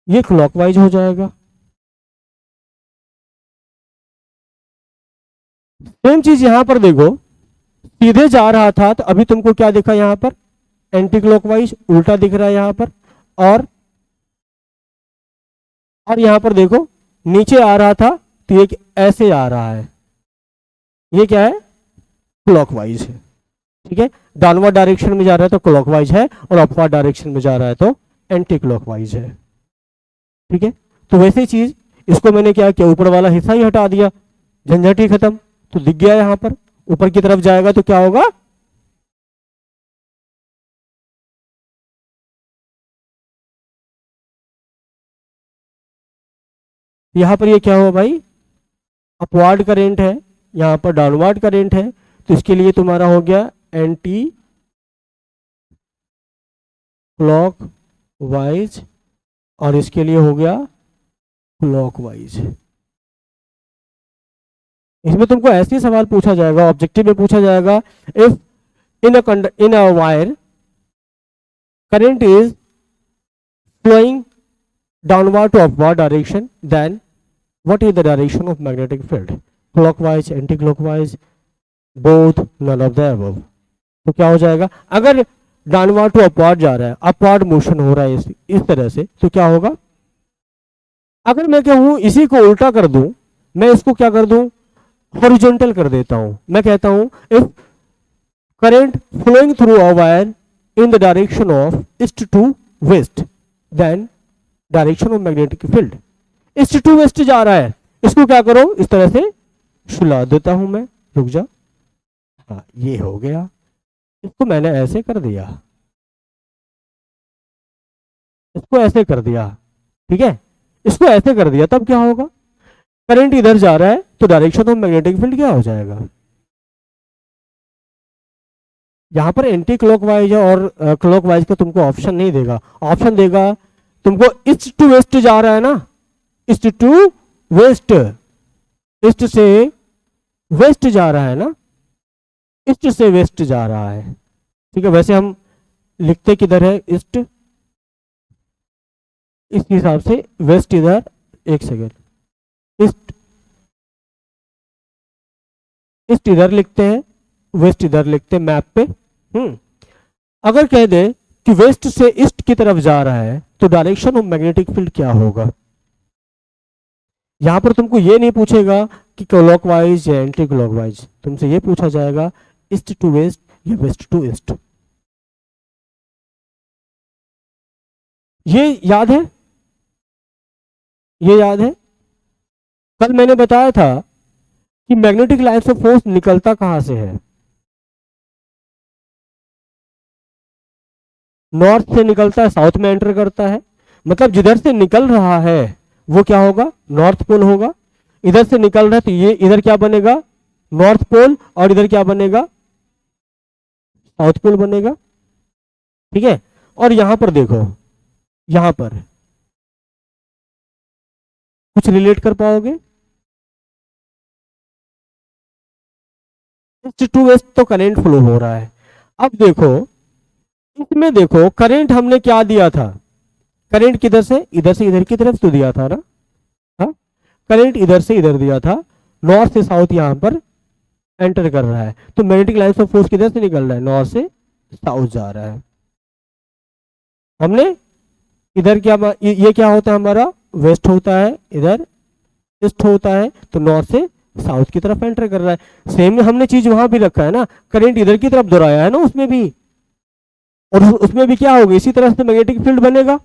ये क्लॉकवाइज हो जाएगा। सेम चीज यहां पर देखो, सीधे जा रहा था तो अभी तुमको क्या दिखा यहां पर? एंटी क्लॉकवाइज, उल्टा दिख रहा है यहां पर। और यहां पर देखो, नीचे आ रहा था तो ये ऐसे आ रहा है, ये क्या है? क्लॉकवाइज है, ठीक है। डाउनवर्ड डायरेक्शन में जा रहा है तो क्लॉकवाइज है, और अपवर्ड डायरेक्शन में जा रहा है तो एंटी क्लॉकवाइज है, ठीक है। तो वैसे चीज, इसको मैंने क्या किया, ऊपर वाला हिस्सा ही हटा दिया, झंझट ही खत्म। तो दिख गया यहां पर, ऊपर की तरफ जाएगा तो क्या होगा? यहां पर ये क्या हुआ भाई? अपवार्ड करेंट है, यहां पर डाउनवर्ड करेंट है, तो इसके लिए तुम्हारा हो गया एंटी क्लॉक वाइज, और इसके लिए हो गया क्लॉकवाइज। इसमें तुमको ऐसे ही सवाल पूछा जाएगा, ऑब्जेक्टिव में पूछा जाएगा, if in a wire current is flowing downward to upward direction, then what is the direction of magnetic field? Clockwise, anti-clockwise, both, none of the above. तो क्या हो जाएगा? अगर डाउनवर्ड टू अपवर्ड जा रहा है, अपवर्ड मोशन हो रहा है इस तरह से, तो क्या होगा? अगर मैं कहूं इसी को उल्टा कर दूं, मैं इसको क्या कर दूं? हॉरिजॉन्टल कर देता हूं। मैं कहता हूं if current flowing through a wire in the direction of east to west, then direction of magnetic field east to west जा रहा है, इसको क्या करो? इस तरह से सुला देता हूं मैं, रुक जा। हाँ ये हो गया, इसको मैंने ऐसे कर दिया, इसको ऐसे कर दिया, ठीक है, इसको ऐसे कर दिया, तब क्या होगा? करंट इधर जा रहा है तो डायरेक्शन ऑफ मैग्नेटिक फील्ड क्या हो जाएगा? यहाँ पर एंटी क्लॉकवाइज और क्लॉकवाइज का तुमको ऑप्शन नहीं देगा, ऑप्शन देगा तुमको ईस्ट टू वेस्ट जा रहा है ना, ईस्ट टू वेस्ट, ईस्ट से वेस्ट जा रहा है ना, ईस्ट से वेस्ट जा रहा है, ठीक है। वैसे हम लिखते किधर है? ईस्ट, इस हिसाब से वेस्ट इधर, एक सेकेंड, ईस्ट, ईस्ट इधर लिखते हैं, वेस्ट इधर लिखते हैं मैप पे। अगर कह दे कि वेस्ट से ईस्ट की तरफ जा रहा है तो डायरेक्शन ऑफ मैग्नेटिक फील्ड क्या होगा? यहां पर तुमको ये नहीं पूछेगा कि क्लॉकवाइज या एंटी क्लॉकवाइज, तुमसे ये पूछा जाएगा ईस्ट टू वेस्ट या वेस्ट टू ईस्ट। ये याद है? ये याद है? कल मैंने बताया था कि मैग्नेटिक लाइन से फोर्स निकलता कहां से है? नॉर्थ से निकलता है, साउथ में एंटर करता है, मतलब जिधर से निकल रहा है वो क्या होगा? नॉर्थ पोल होगा। इधर से निकल रहा है तो ये इधर क्या बनेगा? नॉर्थ पोल, और इधर क्या बनेगा, साउथ पोल बनेगा। ठीक है, और यहां पर देखो, यहां पर कुछ रिलेट कर पाओगे, ईस्ट टू वेस्ट तो करंट फ्लो हो रहा है। अब देखो, इसमें देखो करंट हमने क्या दिया था, करंट किधर से इधर की तरफ तो दिया था ना, हाँ, करंट इधर से इधर दिया था, नॉर्थ से साउथ यहां पर एंटर कर रहा है, तो मैग्नेटिक लाइंस ऑफ फोर्स किधर से निकल रहा है, नॉर्थ से साउथ जा रहा है। हमने इधर क्या, ये क्या होता है हमारा, वेस्ट होता है, इधर ईस्ट होता है, तो नॉर्थ से साउथ की तरफ एंटर कर रहा है। सेम हमने चीज वहां भी रखा है ना, करंट इधर की तरफ दोहराया है ना उसमें भी, और उसमें भी क्या होगा, इसी तरह से मैग्नेटिक फील्ड बनेगा।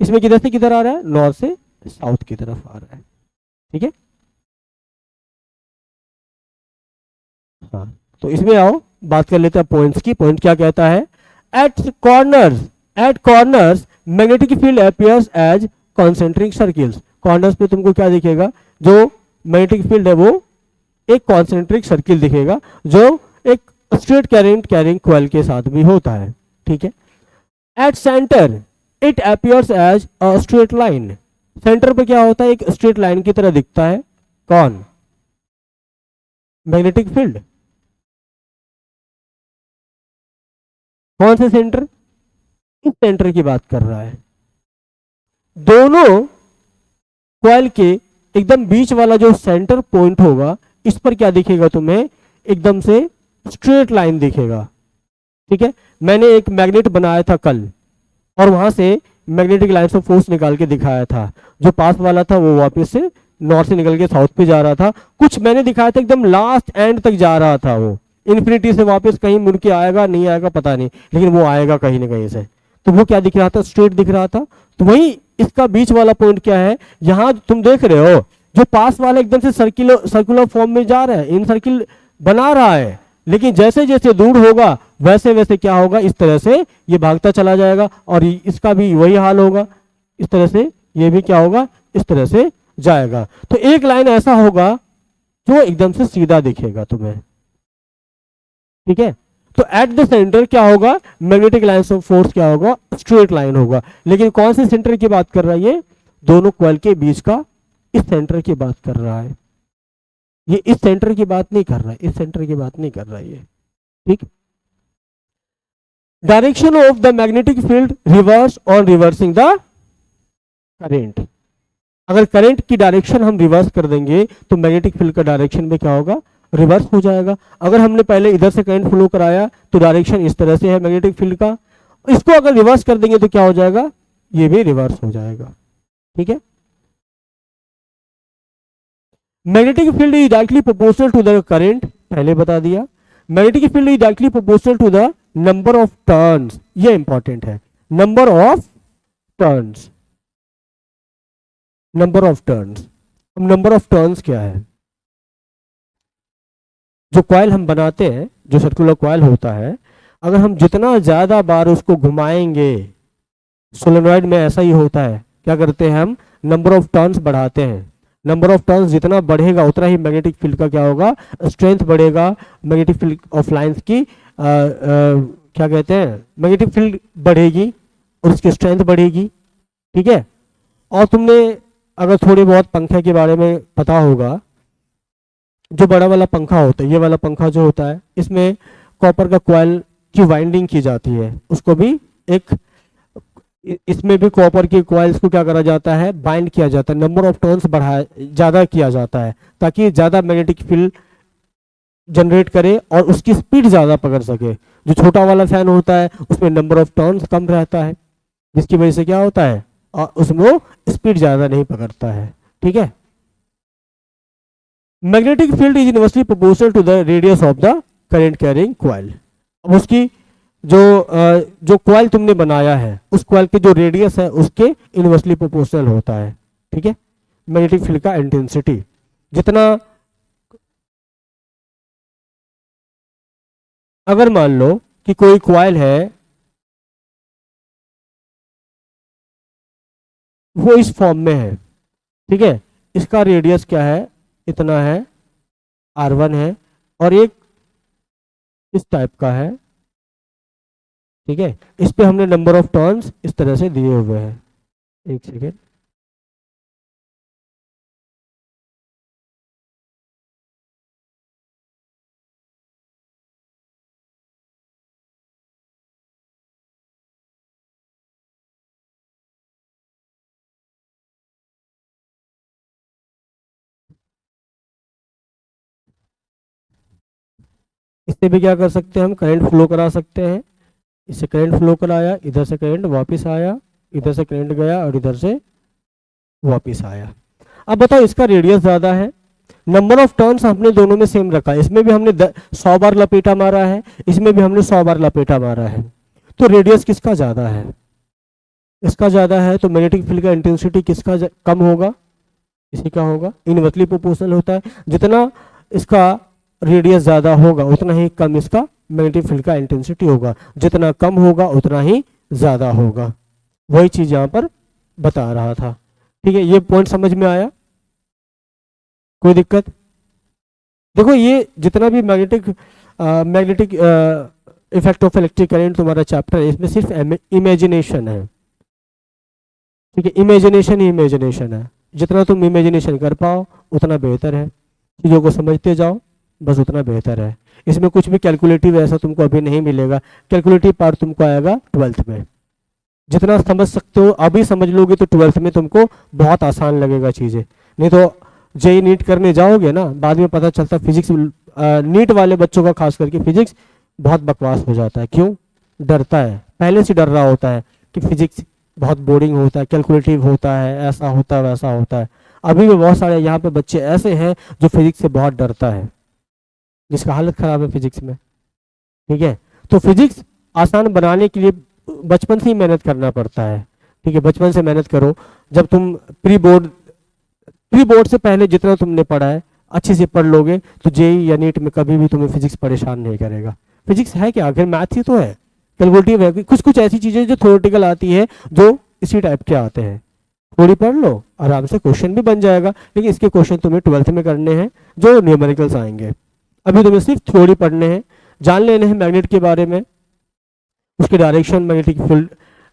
इसमें किधर से किधर आ रहा है, नॉर्थ से साउथ की तरफ आ रहा है। ठीक है, हाँ, तो इसमें आओ बात कर लेते हैं पॉइंट्स की। पॉइंट क्या कहता है, at corners, at corners magnetic field appears as concentric circles. Corners पे तुमको क्या दिखेगा, जो मैग्नेटिक फील्ड है वो एक कॉन्सेंट्रिक सर्किल दिखेगा, जो एक स्ट्रेट करंट कैरिंग कॉइल के साथ भी होता है। ठीक है, at centre it appears as a straight line. Centre पे क्या होता है, एक स्ट्रेट लाइन की तरह दिखता है, कौन, मैग्नेटिक फील्ड। कौन से सेंटर, इस सेंटर की बात कर रहा है। दोनों कॉइल के एकदम बीच वाला जो सेंटर पॉइंट होगा, इस पर क्या दिखेगा तुम्हें, एकदम से स्ट्रेट लाइन दिखेगा। ठीक है, मैंने एक मैग्नेट बनाया था कल, और वहां से मैग्नेटिक लाइंस ऑफ फोर्स निकाल के दिखाया था। जो पास वाला था वो वापस से नॉर्थ से निकल के साउथ पे जा रहा था, कुछ मैंने दिखाया था एकदम लास्ट एंड तक जा रहा था, वो इन्फिनिटी से वापस कहीं मुड़ के आएगा नहीं आएगा पता नहीं, लेकिन वो आएगा कहीं ना कहीं से। तो वो क्या दिख रहा था, स्ट्रेट दिख रहा था। तो वही इसका बीच वाला पॉइंट क्या है, यहां तुम देख रहे हो जो पास वाला एकदम से सर्कुलर सर्कुलर फॉर्म में जा रहा है, इन सर्किल बना रहा है, लेकिन जैसे जैसे दूर होगा वैसे वैसे क्या होगा, इस तरह से ये भागता चला जाएगा, और इसका भी वही हाल होगा, इस तरह से ये भी क्या होगा, इस तरह से जाएगा। तो एक लाइन ऐसा होगा जो एकदम से सीधा दिखेगा तुम्हें। ठीक है, तो एट द सेंटर क्या होगा, मैग्नेटिक लाइंस ऑफ फोर्स क्या होगा, स्ट्रेट लाइन होगा। लेकिन कौन से सेंटर की बात कर रहा है, ये दोनों कॉइल के बीच का इस सेंटर की बात कर रहा है, ये इस सेंटर की बात नहीं कर रहा है, इस सेंटर की बात नहीं कर रहा है ये। ठीक, direction of the magnetic field reverse और रिवर्सिंग द करेंट। अगर करंट की डायरेक्शन हम रिवर्स कर देंगे तो मैग्नेटिक फील्ड का डायरेक्शन में क्या होगा, रिवर्स हो जाएगा। अगर हमने पहले इधर से करंट फ्लो कराया तो डायरेक्शन इस तरह से है मैग्नेटिक फील्ड का, इसको अगर रिवर्स कर देंगे तो क्या हो जाएगा, ये भी रिवर्स हो जाएगा। ठीक है, magnetic field is directly proportional to the current, पहले बता दिया। Magnetic field is directly proportional to the number of turns, ये इंपॉर्टेंट है, number of turns, number of turns. अब नंबर ऑफ टर्न्स क्या है, जो कॉइल हम बनाते हैं, जो सर्कुलर कॉइल होता है, अगर हम जितना ज्यादा बार उसको घुमाएंगे, सोलेनॉइड में ऐसा ही होता है, क्या करते हैं हम, नंबर ऑफ टर्न्स बढ़ाते हैं। नंबर ऑफ टर्न्स जितना बढ़ेगा उतना ही मैग्नेटिक फील्ड का क्या होगा, स्ट्रेंथ बढ़ेगा, मैग्नेटिक फील्ड ऑफ लाइंस की क्या कहते हैं, मैग्नेटिक फील्ड बढ़ेगी और उसकी स्ट्रेंथ बढ़ेगी। ठीक है, और तुमने अगर थोड़े बहुत पंखे के बारे में पता होगा, जो बड़ा वाला पंखा होता है, ये वाला पंखा जो होता है, इसमें कॉपर का कॉइल की वाइंडिंग की जाती है, उसको भी एक, इसमें भी कॉपर की कॉइल्स को क्या करा जाता है, बाइंड किया जाता है, नंबर ऑफ टर्न्स बढ़ाया ज्यादा किया जाता है, ताकि ज्यादा मैग्नेटिक फील्ड जनरेट करे और उसकी स्पीड ज्यादा पकड़ सके। जो छोटा वाला फैन होता है उसमें नंबर ऑफ टर्न्स कम रहता है, जिसकी वजह से क्या होता है, और उसमें स्पीड ज्यादा नहीं पकड़ता है। ठीक है, magnetic field is inversely proportional to the radius of the current carrying coil. अब उसकी जो कॉइल तुमने बनाया है, उस कॉइल के जो रेडियस है उसके इनवर्सली प्रोपोर्शनल होता है। ठीक है, मैग्नेटिक फील्ड का इंटेंसिटी जितना, अगर मान लो कि कोई कॉइल है, वो इस फॉर्म में है, ठीक है, इसका रेडियस क्या है, इतना है, R1 है, और एक इस टाइप का है, ठीक है। इस पे हमने नंबर ऑफ टर्न्स इस तरह से दिए हुए हैं। एक सेकेंड, इससे भी क्या कर सकते हैं हम, करंट फ्लो करा सकते हैं। इससे करंट फ्लो कराया, इधर से करंट वापस आया, इधर से करंट गया और इधर से वापस आया। अब बताओ, इसका रेडियस ज़्यादा है, नंबर ऑफ टर्न्स हमने दोनों में सेम रखा है, इसमें भी हमने 100 बार लपेटा मारा है, इसमें भी हमने 100 बार लपेटा मारा है, तो रेडियस किसका ज़्यादा है? इसका ज़्यादा है, तो मैग्नेटिक फील्ड का इंटेंसिटी किसका कम होगा? इसी का होगा। इनवर्सली प्रोपोर्शनल होता है, जितना इसका रेडियस ज़्यादा होगा उतना ही कम इसका मैग्नेटिक फील्ड का इंटेंसिटी होगा, जितना कम होगा उतना ही ज़्यादा होगा। वही चीज़ यहाँ पर बता रहा था, ठीक है। ये पॉइंट समझ में आया? कोई दिक्कत? देखो, ये जितना भी magnetic effect of electric current तुम्हारा चैप्टर है, इसमें सिर्फ इमेजिनेशन है, ठीक है। इमेजिनेशन ही इमेजिनेशन है, जितना तुम इमेजिनेशन कर पाओ उतना बेहतर है, चीज़ों को समझते जाओ, बस उतना बेहतर है। इसमें कुछ भी कैलकुलेटिव ऐसा तुमको अभी नहीं मिलेगा, कैलकुलेटिव पार्ट तुमको आएगा 12th में। जितना समझ सकते हो अभी समझ लोगे तो 12th में तुमको बहुत आसान लगेगा चीज़ें, नहीं तो जेई नीट करने जाओगे ना, बाद में पता चलता फिजिक्स, नीट वाले बच्चों का खास करके फिजिक्स बहुत बकवास हो जाता है। क्यों? डरता है, पहले से डर रहा होता है कि फिजिक्स बहुत बोरिंग होता है, कैलकुलेटिव होता है, ऐसा होता है वैसा होता है। अभी भी बहुत सारे यहाँ पे बच्चे ऐसे हैं जो फिजिक्स से बहुत डरता है, जिसका हालत खराब है फिजिक्स में, ठीक है। तो फिजिक्स आसान बनाने के लिए बचपन से ही मेहनत करना पड़ता है, ठीक है। बचपन से मेहनत करो, जब तुम प्री बोर्ड से पहले जितना तुमने पढ़ा है अच्छे से पढ़ लोगे तो जेई या नीट में कभी भी तुम्हें फिजिक्स परेशान नहीं करेगा। फिजिक्स है क्या, आखिर मैथ ही तो है, कैलकुलेटिव है, कुछ कुछ ऐसी चीजें जो थ्योरेटिकल आती है जो इसी टाइप के आते हैं, थोड़ी पढ़ लो आराम से, क्वेश्चन भी बन जाएगा। लेकिन इसके क्वेश्चन तुम्हें 12th में करने हैं, जो न्यूमेरिकल्स आएंगे। अभी तुम्हें सिर्फ थ्योरी पढ़ने हैं, जान लेने हैं मैग्नेट के बारे में, उसके डायरेक्शन, मैग्नेटिक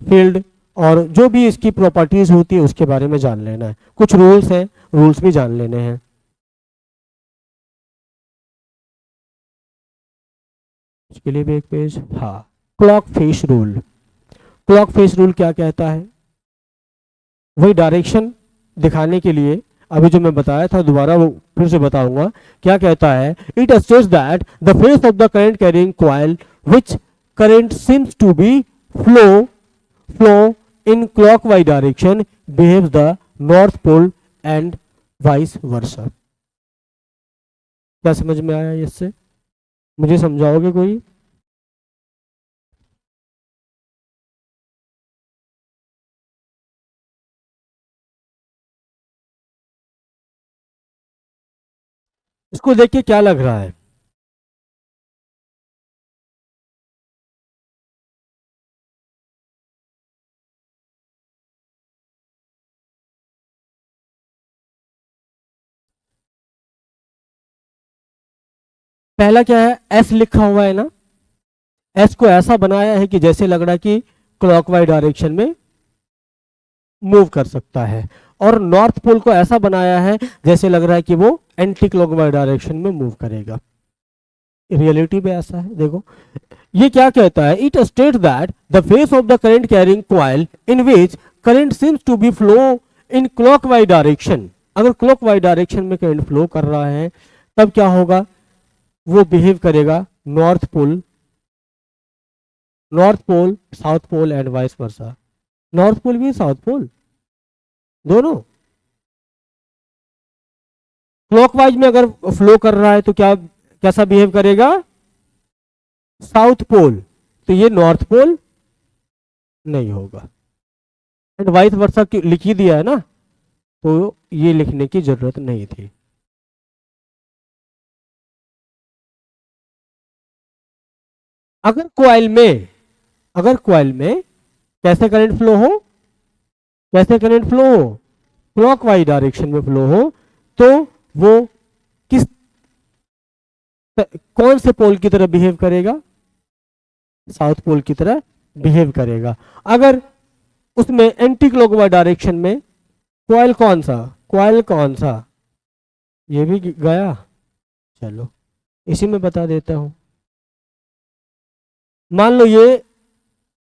फील्ड और जो भी इसकी प्रॉपर्टीज होती है उसके बारे में जान लेना है। कुछ रूल्स हैं, रूल्स भी जान लेने हैं। इसके लिए भी एक पेज, हाँ, clock face rule. Clock face rule क्या कहता है? वही डायरेक्शन दिखाने के लिए अभी जो मैं बताया था दोबारा वो फिर से बताऊंगा। क्या कहता है? It states that the face of the current carrying coil which current seems to be flow in clockwise direction behaves the north pole and vice versa. क्या समझ में आया इससे? मुझे समझाओगे कोई? इसको देख के क्या लग रहा है? पहला क्या है? एस लिखा हुआ है ना, एस को ऐसा बनाया है कि जैसे लग रहा है कि क्लॉकवाइज डायरेक्शन में मूव कर सकता है, और नॉर्थ पोल को ऐसा बनाया है जैसे लग रहा है कि वो एंटी क्लॉकवाइज डायरेक्शन में मूव करेगा। रियलिटी में ऐसा है, देखो ये क्या कहता है? It states that the face of the current carrying coil in which current seems to be flow in clockwise direction, अगर क्लॉकवाइज डायरेक्शन में करंट फ्लो कर रहा है तब क्या होगा? वो बिहेव करेगा north pole south pole and vice versa. North pole भी साउथ पोल दोनों क्लॉकवाइज में अगर फ्लो कर रहा है तो क्या कैसा बिहेव करेगा? साउथ पोल, तो ये नॉर्थ पोल नहीं होगा। एंड वाइस वर्सा लिख ही दिया है ना, तो ये लिखने की जरूरत नहीं थी। अगर कॉइल में कैसे करंट फ्लो हो, कैसे करंट फ्लो हो, क्लॉकवाइज डायरेक्शन में फ्लो हो, तो वो किस कौन से पोल की तरह बिहेव करेगा? साउथ पोल की तरह बिहेव करेगा। अगर उसमें एंटी क्लॉकवाइज डायरेक्शन में कॉइल कौन सा, कॉइल कौन सा, ये भी गया। चलो इसी में बता देता हूं। मान लो ये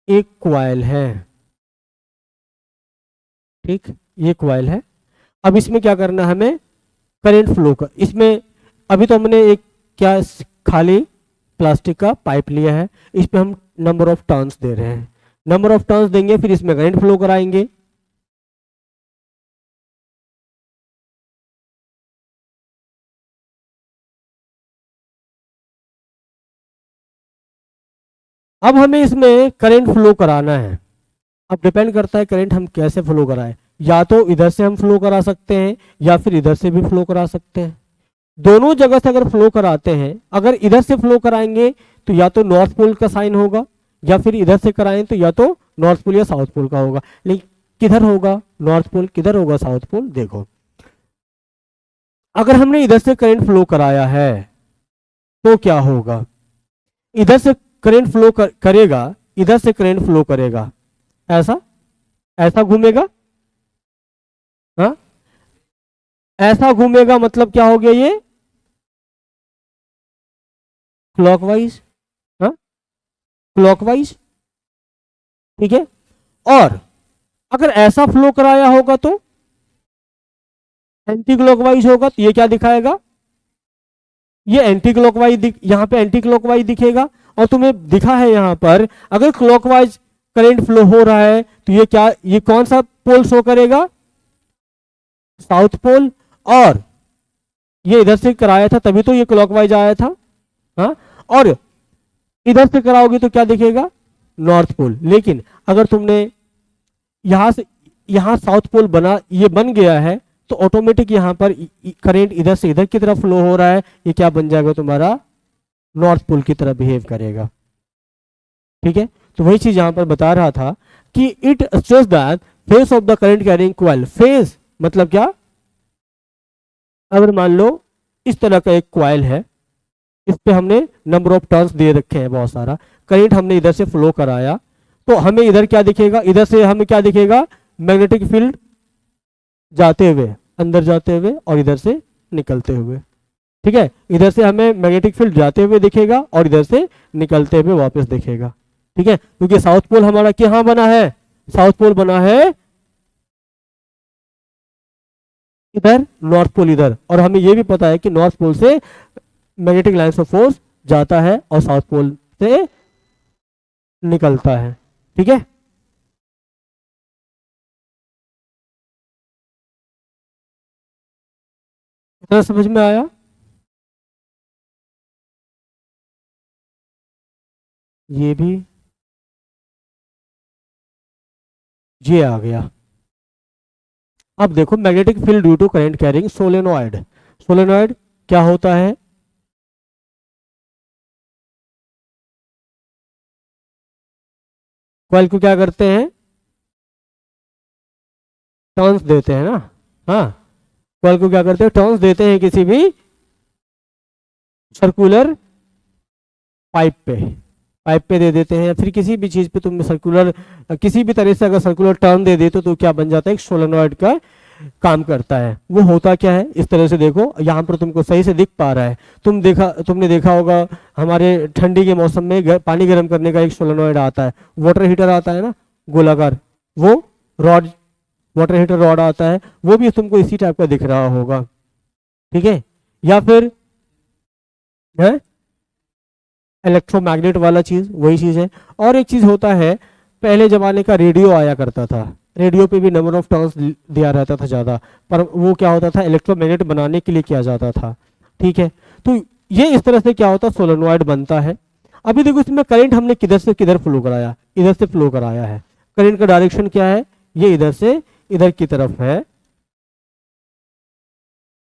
एक कॉइल है, ठीक, ये कॉइल है। अब इसमें क्या करना है हमें, करंट फ्लो कर, इसमें अभी तो हमने एक क्या खाली प्लास्टिक का पाइप लिया है, इस पे हम नंबर ऑफ टर्न्स दे रहे हैं, नंबर ऑफ टर्न्स देंगे, फिर इसमें करंट फ्लो कराएंगे। अब हमें इसमें करंट फ्लो कराना है। अब डिपेंड करता है करंट हम कैसे फ्लो कराएं, या तो इधर से हम फ्लो करा सकते हैं या फिर इधर से भी फ्लो करा सकते हैं। दोनों जगह से अगर फ्लो कराते हैं, अगर इधर से फ्लो कराएंगे तो या तो नॉर्थ पोल का साइन होगा, या फिर इधर से कराएं तो या तो नॉर्थ पोल या साउथ पोल का होगा। लेकिन किधर होगा नॉर्थ पोल, किधर होगा साउथ पोल? देखो अगर हमने इधर से करंट फ्लो कराया है तो क्या होगा, इधर से करंट फ्लो करेगा, इधर से करंट फ्लो करेगा, ऐसा ऐसा घूमेगा, हाँ ऐसा घूमेगा, मतलब क्या हो गया ये क्लॉकवाइज, हाँ क्लॉकवाइज, ठीक है। और अगर ऐसा फ्लो कराया होगा तो एंटी क्लॉकवाइज होगा, तो ये क्या दिखाएगा, ये एंटी क्लॉकवाइज, यहां पे एंटी क्लॉकवाइज दिखेगा। और तुम्हें दिखा है यहां पर अगर क्लॉकवाइज करंट फ्लो हो रहा है तो ये क्या, ये कौन सा पोल शो करेगा, साउथ पोल। और ये इधर से कराया था तभी तो ये क्लॉकवाइज आया था, हाँ। और इधर से कराओगे तो क्या दिखेगा, नॉर्थ पोल। लेकिन अगर तुमने यहां से, यहां साउथ पोल बना, ये बन गया है, तो ऑटोमेटिक यहां पर करंट इधर से इधर की तरफ फ्लो हो रहा है, ये क्या बन जाएगा तुम्हारा, नॉर्थ पोल की तरह बिहेव करेगा, ठीक है। तो वही चीज यहां पर बता रहा था कि it stress that face of the current carrying coil, face मतलब क्या, अगर मान लो इस तरह का एक कॉइल है, इस पे हमने नंबर ऑफ टर्न्स दे रखे हैं बहुत सारा, करंट हमने इधर से फ्लो कराया, तो हमें इधर क्या दिखेगा, इधर से हमें क्या दिखेगा, मैग्नेटिक फील्ड जाते हुए, अंदर जाते हुए और इधर से निकलते हुए, ठीक है। इधर से हमें मैग्नेटिक फील्ड जाते हुए दिखेगा और इधर से निकलते हुए वापस दिखेगा, ठीक है। क्योंकि साउथ पोल हमारा कहाँ बना है, साउथ पोल बना है इधर, नॉर्थ पोल इधर। और हमें यह भी पता है कि नॉर्थ पोल से मैग्नेटिक लाइन्स ऑफ फोर्स जाता है और साउथ पोल से निकलता है, ठीक है। इतना समझ में आया? ये भी ये आ गया। अब देखो magnetic field due to current carrying solenoid, solenoid क्या होता है, कॉइल को क्या करते हैं, टर्न्स देते हैं ना, हाँ। कॉइल को क्या करते हैं, टर्न्स देते हैं किसी भी सर्कुलर पाइप पे, पाइप पे दे देते हैं, या फिर किसी भी चीज पे तुम सर्कुलर, किसी भी तरह से अगर सर्कुलर टर्न दे देते तो क्या बन जाता है, एक सोलेनॉइड का काम करता है। वो होता क्या है, इस तरह से देखो, यहाँ पर तुमको सही से दिख पा रहा है, तुमने देखा होगा हमारे ठंडी के मौसम में पानी गर्म करने का एक सोलेनॉइड आता है, वाटर हीटर आता है ना गोलाकार, वो रॉड, वाटर हीटर रॉड आता है, वो भी तुमको इसी टाइप का दिख रहा होगा, ठीक है। या फिर है इलेक्ट्रोमैग्नेट वाला चीज, वही चीज है। और एक चीज होता है, पहले जमाने का रेडियो आया करता था, रेडियो पे भी नंबर ऑफ टर्न्स दिया रहता था ज़्यादा, पर वो क्या होता था, इलेक्ट्रोमैग्नेट बनाने के लिए किया जाता था, ठीक है। तो ये इस तरह से क्या होता है, सोलेनॉइड बनता है। अभी देखो इसमें करंट हमने किधर से किधर फ्लो कराया, इधर से फ्लो कराया है, करंट का डायरेक्शन क्या है, ये इधर से इधर की तरफ है,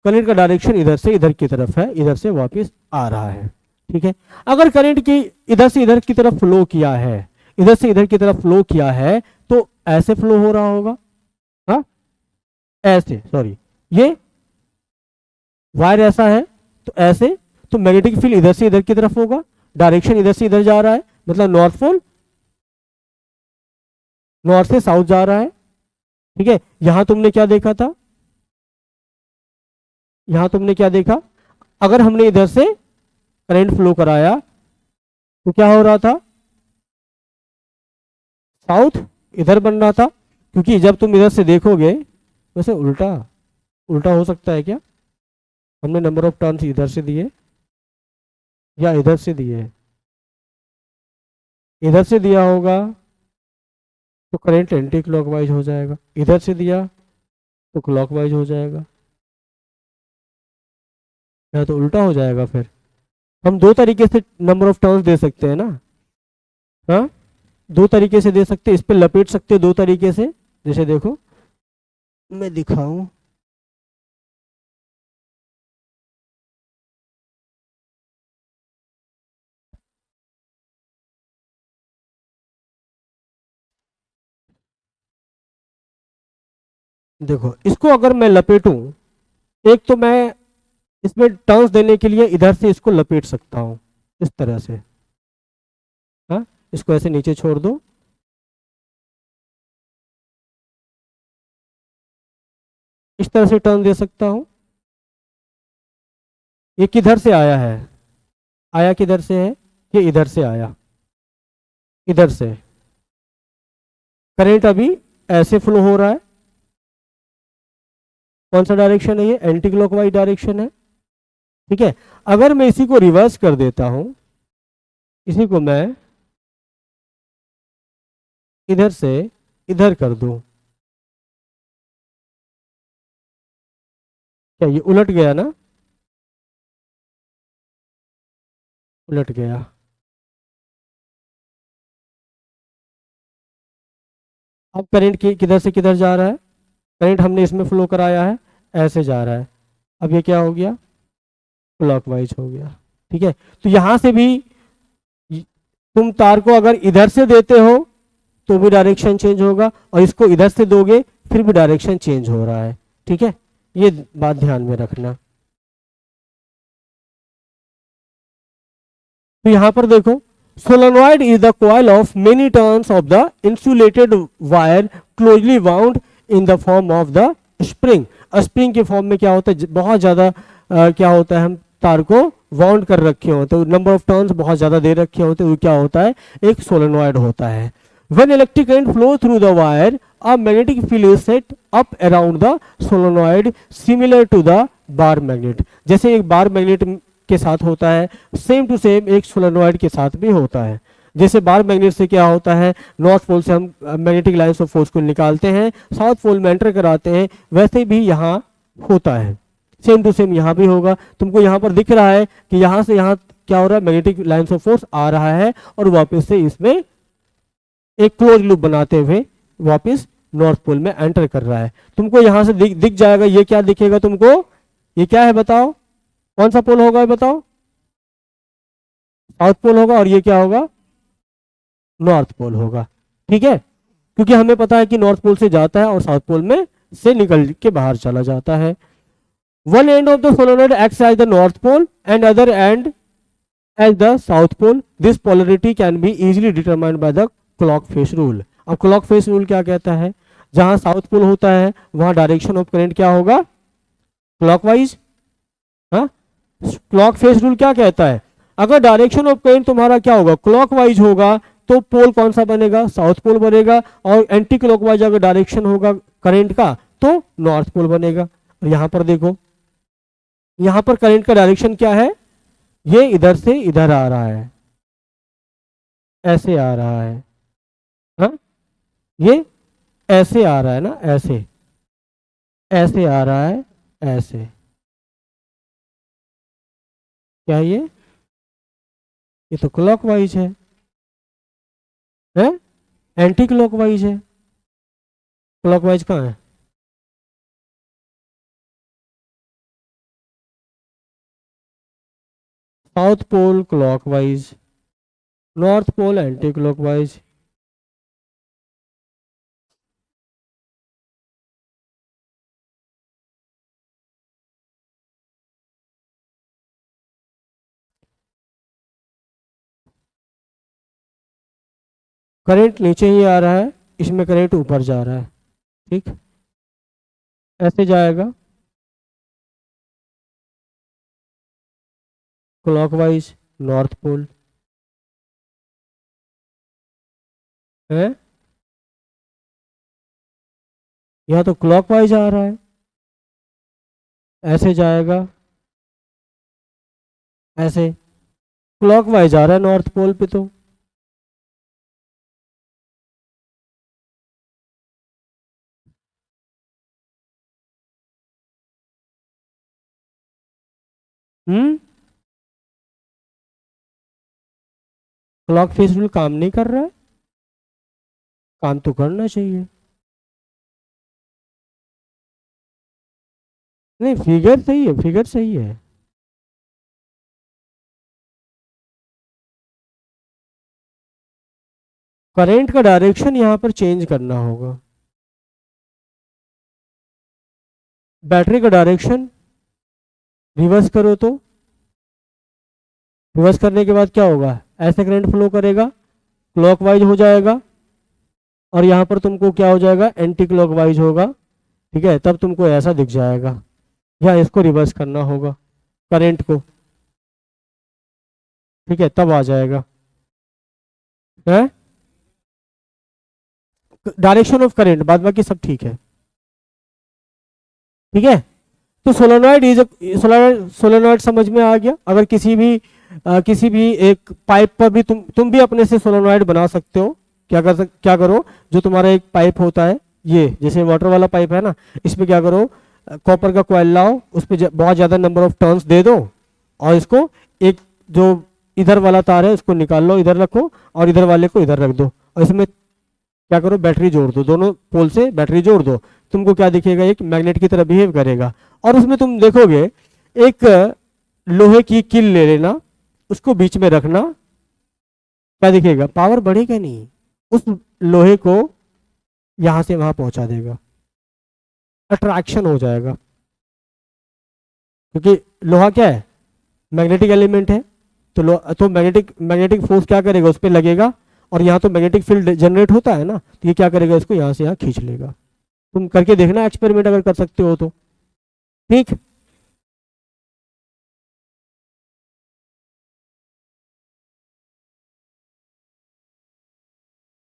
करंट का डायरेक्शन इधर से इधर की तरफ है, इधर से वापस आ रहा है, ठीक है। अगर करंट की इधर से इधर की तरफ फ्लो किया है, इधर से इधर की तरफ फ्लो किया है, तो ऐसे फ्लो हो रहा होगा, हाँ ऐसे, सॉरी ये वायर ऐसा है तो ऐसे, तो मैग्नेटिक फील्ड इधर से इधर की तरफ होगा, डायरेक्शन इधर से इधर जा रहा है, मतलब नॉर्थ पोल नॉर्थ से साउथ जा रहा है। ठीक है, यहां तुमने क्या देखा था, यहां तुमने क्या देखा, अगर हमने इधर से करंट फ्लो कराया तो क्या हो रहा था, साउथ इधर बन रहा था, क्योंकि जब तुम इधर से देखोगे, वैसे उल्टा उल्टा हो सकता है क्या, हमने नंबर ऑफ टर्न्स इधर से दिए या इधर से दिए, इधर से दिया होगा तो करंट एंटी क्लॉकवाइज हो जाएगा, इधर से दिया तो क्लॉकवाइज हो जाएगा, या तो उल्टा हो जाएगा। फिर हम दो तरीके से नंबर ऑफ टर्न्स दे सकते हैं ना, हाँ, दो तरीके से दे सकते हैं, इस पे लपेट सकते हैं दो तरीके से। जैसे देखो मैं दिखाऊं, देखो इसको अगर मैं लपेटूं, एक तो मैं इसमें टर्न्स देने के लिए इधर से इसको लपेट सकता हूं इस तरह से, हाँ, इसको ऐसे नीचे छोड़ दो, इस तरह से टर्न दे सकता हूं। ये किधर से आया है, आया किधर से है, ये इधर से आया, इधर से करंट अभी ऐसे फ्लो हो रहा है, कौन सा डायरेक्शन है, ये एंटी क्लॉकवाइज डायरेक्शन है। ठीक है, अगर मैं इसी को रिवर्स कर देता हूं, इसी को मैं इधर से इधर कर दूं, क्या ये उलट गया ना, उलट गया। अब करंट किधर से किधर जा रहा है, करंट हमने इसमें फ्लो कराया है, ऐसे जा रहा है, अब ये क्या हो गया, क्लॉकवाइज हो गया। ठीक है, तो यहां से भी तुम तार को अगर इधर से देते हो तो भी डायरेक्शन चेंज होगा, और इसको इधर से दोगे फिर भी डायरेक्शन चेंज हो रहा है। ठीक है, ये बात ध्यान में रखना। तो यहां पर देखो, solenoid is the coil of many turns of the insulated wire closely bound in the form of the spring. Spring के फॉर्म में क्या होता है, बहुत ज्यादा क्या होता है, हम तार को वाउंड कर रखे होते हैं, नंबर ऑफ टर्न्स बहुत ज्यादा दे रखे होते हैं, वो क्या होता है, एक सोलेनॉइड होता है। When electric current flow through the wire, a magnetic field is set up around the solenoid similar to the bar magnet। जैसे एक बार मैग्नेट के साथ होता है, सेम टू सेम एक सोलेनॉइड के साथ भी होता है। जैसे बार मैग्नेट से क्या होता है, नॉर्थ पोल से हम मैग्नेटिक लाइंस ऑफ फोर्स को निकालते हैं, साउथ पोल में एंटर कराते हैं, वैसे भी यहाँ होता है, सेम टू सेम यहाँ भी होगा। तुमको यहाँ पर दिख रहा है कि यहाँ से यहाँ क्या हो रहा है, मैग्नेटिक लाइंस ऑफ फोर्स आ रहा है और वापस से इसमें एक क्लोज लूप बनाते हुए वापस नॉर्थ पोल में एंटर कर रहा है। तुमको यहां से दिख जाएगा, ये क्या दिखेगा तुमको, ये क्या है बताओ, कौन सा पोल होगा बताओ, साउथ पोल होगा, और ये क्या होगा, नॉर्थ पोल होगा। ठीक है, क्योंकि हमें पता है कि नॉर्थ पोल से जाता है और साउथ पोल में से निकल के बाहर चला जाता है। One end of the solenoid acts as the north pole and other end as the south pole. This polarity can be easily determined by the clock face rule. अब क्लॉक फेस रूल क्या कहता है, जहां south pole होता है वहां direction of current क्या होगा, क्लॉकवाइज। हाँ, क्लॉक फेस रूल क्या कहता है, अगर डायरेक्शन ऑफ करंट तुम्हारा क्या होगा, क्लॉकवाइज होगा, तो पोल कौन सा बनेगा, साउथ पोल बनेगा, और एंटी क्लॉकवाइज अगर डायरेक्शन होगा करंट का तो नॉर्थ पोल बनेगा। और यहां पर देखो, यहां पर करंट का डायरेक्शन क्या है, ये इधर से इधर आ रहा है, ऐसे आ रहा है, हाँ, ये ऐसे आ रहा है ना, ऐसे ऐसे आ रहा है, ऐसे, क्या ये तो क्लॉकवाइज है, एंटी क्लॉकवाइज है, क्लॉकवाइज कहाँ है, south pole clockwise, north pole anti clockwise. Current नीचे ही आ रहा है, इसमें करंट ऊपर जा रहा है। ठीक, ऐसे जाएगा क्लॉकवाइज नॉर्थ पोल है, यहाँ तो क्लॉकवाइज आ रहा है, ऐसे जाएगा, ऐसे क्लॉकवाइज आ रहा है नॉर्थ पोल पे तो। क्लॉक फेस रूल काम नहीं कर रहा है, काम तो करना चाहिए। नहीं, फिगर सही है, फिगर सही है। करंट का डायरेक्शन यहाँ पर चेंज करना होगा, बैटरी का डायरेक्शन रिवर्स करो तो, रिवर्स करने के बाद क्या होगा, ऐसे करंट फ्लो करेगा, क्लॉकवाइज हो जाएगा, और यहाँ पर तुमको क्या हो जाएगा, एंटी क्लॉकवाइज होगा। ठीक है, तब तुमको ऐसा दिख जाएगा, या इसको रिवर्स करना होगा करंट को। ठीक है, तब आ जाएगा है डायरेक्शन ऑफ करंट, बाद बाकी सब ठीक है। ठीक है, तो सोलेनॉइड इज सोलेनॉइड समझ में आ गया। अगर किसी भी एक पाइप पर भी तुम भी अपने से सोलेनॉइड बना सकते हो। क्या करो, जो तुम्हारा एक पाइप होता है, ये जैसे वाटर वाला पाइप है ना, इसमें क्या करो, कॉपर का कॉइल लाओ, उस पर बहुत ज़्यादा नंबर ऑफ टर्न्स दे दो, और इसको एक जो इधर वाला तार है उसको निकाल लो, इधर रखो, और इधर वाले को इधर रख दो, और इसमें क्या करो, बैटरी जोड़ दो, दोनों पोल से बैटरी जोड़ दो। तुमको क्या दिखेगा, एक मैग्नेट की तरह बिहेव करेगा। और उसमें तुम देखोगे एक लोहे की किल ले लेना, उसको बीच में रखना, क्या दिखेगा, पावर बढ़ेगा नहीं, उस लोहे को यहां से वहां पहुंचा देगा, अट्रैक्शन हो जाएगा। क्योंकि लोहा क्या है, मैग्नेटिक एलिमेंट है, तो मैग्नेटिक फोर्स क्या करेगा, उस पर लगेगा, और यहाँ तो मैग्नेटिक फील्ड जनरेट होता है ना, तो ये क्या करेगा, इसको यहाँ से यहाँ खींच लेगा। तुम करके देखना एक्सपेरिमेंट, अगर कर सकते हो तो। ठीक,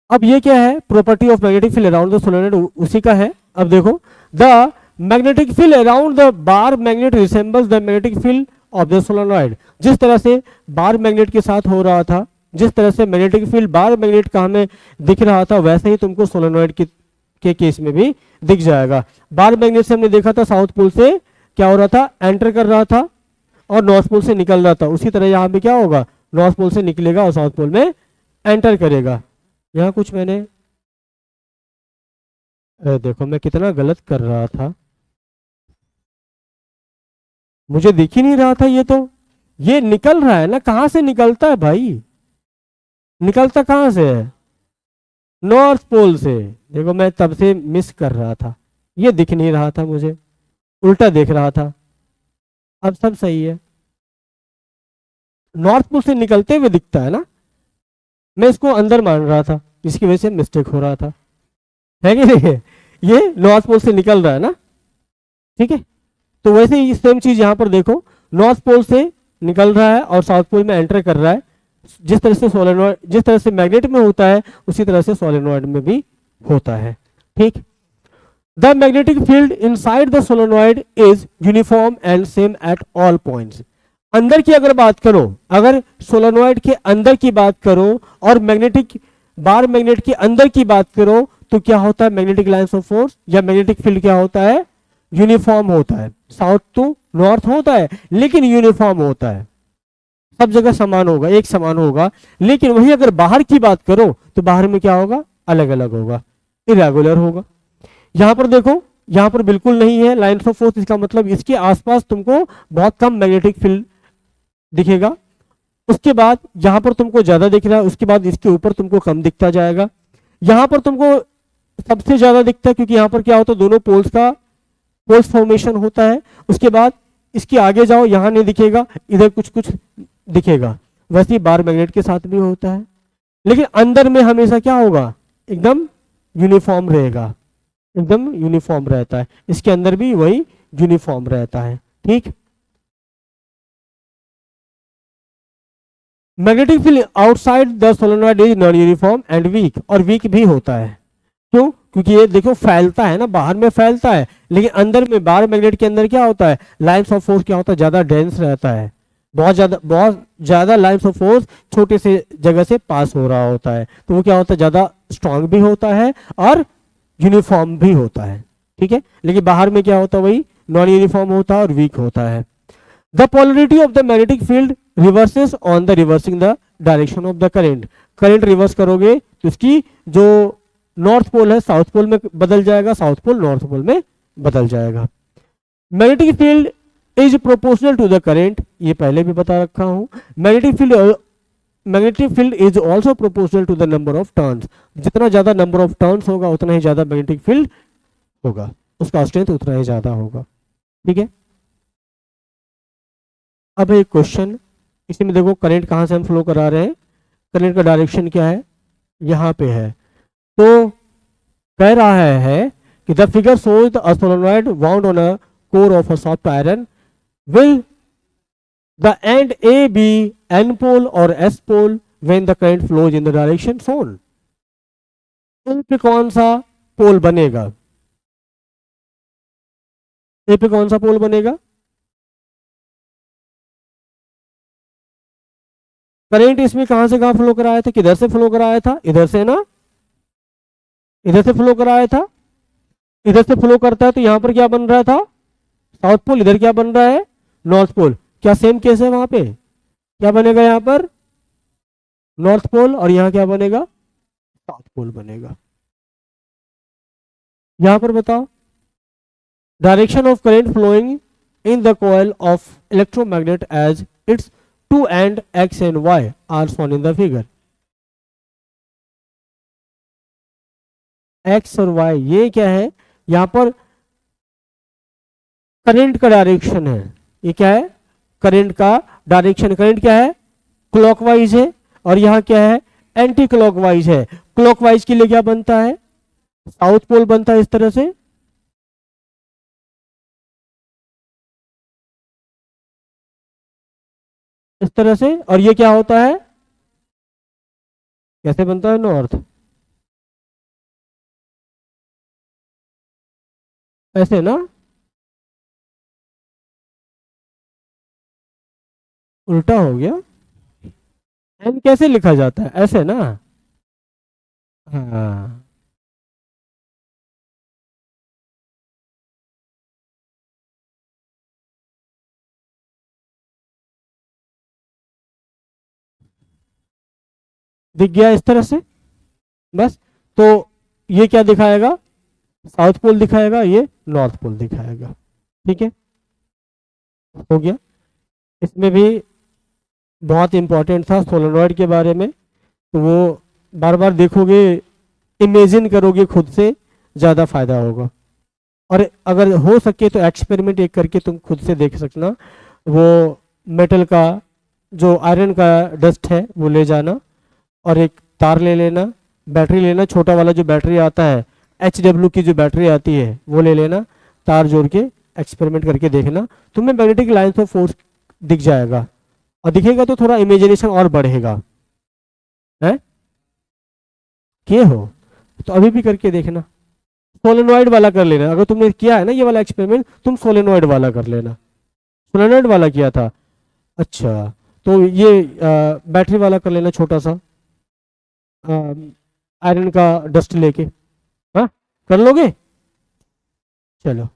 अब ये क्या है, property of magnetic field around the solenoid, उसी का है। अब देखो, the magnetic field around the bar magnet resembles the magnetic field of the solenoid. जिस तरह से बार मैग्नेट के साथ हो रहा था, जिस तरह से मैग्नेटिक फील्ड बार मैग्नेट का हमें दिख रहा था, वैसे ही तुमको सोलेनॉइड के केस में भी दिख जाएगा। बार मैग्नेट से हमने देखा था साउथ पोल से क्या हो रहा था, एंटर कर रहा था, और नॉर्थ पोल से निकल रहा था। उसी तरह यहाँ पे क्या होगा, नॉर्थ पोल से निकलेगा और साउथ पोल में एंटर करेगा। यहाँ कुछ मैंने देखो मैं कितना गलत कर रहा था, मुझे दिख ही नहीं रहा था। ये निकल रहा है ना, कहाँ से निकलता है भाई, निकलता कहाँ से है, नॉर्थ पोल से। देखो मैं तब से मिस कर रहा था, ये दिख नहीं रहा था मुझे, उल्टा देख रहा था। अब सब सही है, नॉर्थ पोल से निकलते हुए दिखता है ना, मैं इसको अंदर मान रहा था, इसकी वजह से मिस्टेक हो रहा था, है कि नहीं, ये नॉर्थ पोल से निकल रहा है ना। ठीक है, तो वैसे ही सेम चीज यहां पर देखो, नॉर्थ पोल से निकल रहा है और साउथ पोल में एंटर कर रहा है। जिस तरह से सोलेनॉइड, जिस तरह से मैग्नेट में होता है, उसी तरह से सोलेनॉइड में भी होता है। ठीक, the magnetic field inside the solenoid is uniform and same at all points. अंदर की अगर बात करो, अगर सोलेनॉइड के अंदर की बात करो और मैग्नेटिक बार मैग्नेट के अंदर की बात करो, तो क्या होता है, मैग्नेटिक लाइंस ऑफ फोर्स या मैग्नेटिक फील्ड क्या होता है, यूनिफॉर्म होता है। साउथ टू नॉर्थ होता है, लेकिन यूनिफॉर्म होता है, सब जगह समान होगा, एक समान होगा। लेकिन वही अगर बाहर की बात करो, तो बाहर में क्या होगा, अलग अलग होगा, इरेगुलर होगा। यहां पर देखो, यहां पर बिल्कुल नहीं है लाइंस ऑफ फोर्स, इसका मतलब इसके आसपास तुमको बहुत कम मैग्नेटिक फील्ड दिखेगा। उसके बाद यहां पर तुमको ज्यादा दिख रहा है, उसके बाद इसके ऊपर तुमको कम दिखता जाएगा। यहां पर तुमको सबसे ज्यादा दिखता है, क्योंकि यहां पर क्या होता है, दोनों पोल्स का पोल्स फॉर्मेशन होता है। उसके बाद इसके आगे जाओ, यहां नहीं दिखेगा, इधर कुछ कुछ दिखेगा। वैसे ही बार मैग्नेट के साथ भी होता है। लेकिन अंदर में हमेशा क्या होगा, एकदम यूनिफॉर्म रहेगा, एकदम यूनिफॉर्म रहता है, इसके अंदर भी वही यूनिफॉर्म रहता है। ठीक, magnetic field outside the solenoid is non uniform and weak, और वीक भी होता है। क्यों? क्योंकि ये देखो फैलता है ना, बाहर में फैलता है, लेकिन अंदर में, बाहर मैग्नेट के अंदर क्या होता है, लाइन्स ऑफ फोर्स क्या होता है, ज्यादा डेंस रहता है, बहुत ज्यादा लाइन्स ऑफ फोर्स छोटे से जगह से पास हो रहा होता है, तो वो क्या होता है, ज्यादा स्ट्रांग भी होता है और यूनिफॉर्म भी होता है। ठीक है, लेकिन बाहर में क्या होता है, वही नॉन यूनिफॉर्म होता है और वीक होता है। The polarity of the magnetic field reverses on the reversing the direction of the current, current reverse करोगे तो इसकी जो नॉर्थ पोल है साउथ पोल में बदल जाएगा, साउथ पोल नॉर्थ पोल में बदल जाएगा। Magnetic field is proportional to the current, ये पहले भी बता रखा हूं। Magnetic field is also proportional to the number of turns, जितना ज्यादा नंबर ऑफ टर्न्स होगा उतना ही ज्यादा मैग्नेटिक फील्ड होगा, उसका स्ट्रेंथ उतना ही ज्यादा होगा। ठीक है, अब एक क्वेश्चन, इसमें देखो करंट कहाँ से हम फ्लो करा रहे हैं, करंट का डायरेक्शन क्या है, यहाँ पे है। तो कह रहा है कि the figure shows the solenoid wound on a core of a soft iron, will the end A B N pole और S pole when the current flows in the direction shown, A पे कौन सा पोल बनेगा, ए पे कौन सा पोल बनेगा, current इसमें कहां से कहां फ्लो कराया था, किधर से फ्लो कराया था, इधर से ना, इधर से फ्लो कराया था, इधर से फ्लो करता है तो यहां पर क्या बन रहा था, साउथ पोल, इधर क्या बन रहा है, नॉर्थ पोल। क्या सेम केस है, वहां पे क्या बनेगा, यहां पर नॉर्थ पोल, और यहां क्या बनेगा, साउथ पोल बनेगा। यहां पर बताओ, direction of current flowing in the coil of electromagnet as its two end X and Y are shown in the figure. X और वाई ये क्या है, यहां पर करंट का डायरेक्शन है, ये क्या है, करंट का डायरेक्शन, करंट क्या है, क्लॉकवाइज है, और यहां क्या है, एंटी क्लॉकवाइज है। क्लॉकवाइज के लिए क्या बनता है, साउथ पोल बनता है, इस तरह से, इस तरह से, और ये क्या होता है, कैसे बनता है, नॉर्थ, ऐसे ना, उल्टा हो गया, एन कैसे लिखा जाता है, ऐसे ना, हाँ, दिख गया इस तरह से, बस। तो ये क्या दिखाएगा, साउथ पोल दिखाएगा, ये नॉर्थ पोल दिखाएगा। ठीक है, हो गया। इसमें भी बहुत इंपॉर्टेंट था सोलेनॉइड के बारे में, तो वो बार बार देखोगे, इमेजिन करोगे खुद से, ज़्यादा फायदा होगा। और अगर हो सके तो एक्सपेरिमेंट एक करके तुम खुद से देख सकना, वो मेटल का जो आयरन का डस्ट है वो ले जाना, और एक तार ले लेना, बैटरी लेना, छोटा वाला जो बैटरी आता है, HW की जो बैटरी आती है वो ले लेना, तार जोड़ के एक्सपेरिमेंट करके देखना, तुम्हें मैग्नेटिक लाइन्स ऑफ फोर्स दिख जाएगा, और दिखेगा तो थोड़ा इमेजिनेशन और बढ़ेगा, है के हो, तो अभी भी करके देखना। सोलेनॉइड वाला कर लेना, अगर तुमने किया है ना ये वाला एक्सपेरिमेंट, तुम सोलेनॉइड वाला कर लेना, सोलेनॉइड वाला किया था, अच्छा, तो ये बैटरी वाला कर लेना, छोटा सा आयरन का डस्ट लेके, हाँ कर लोगे, चलो।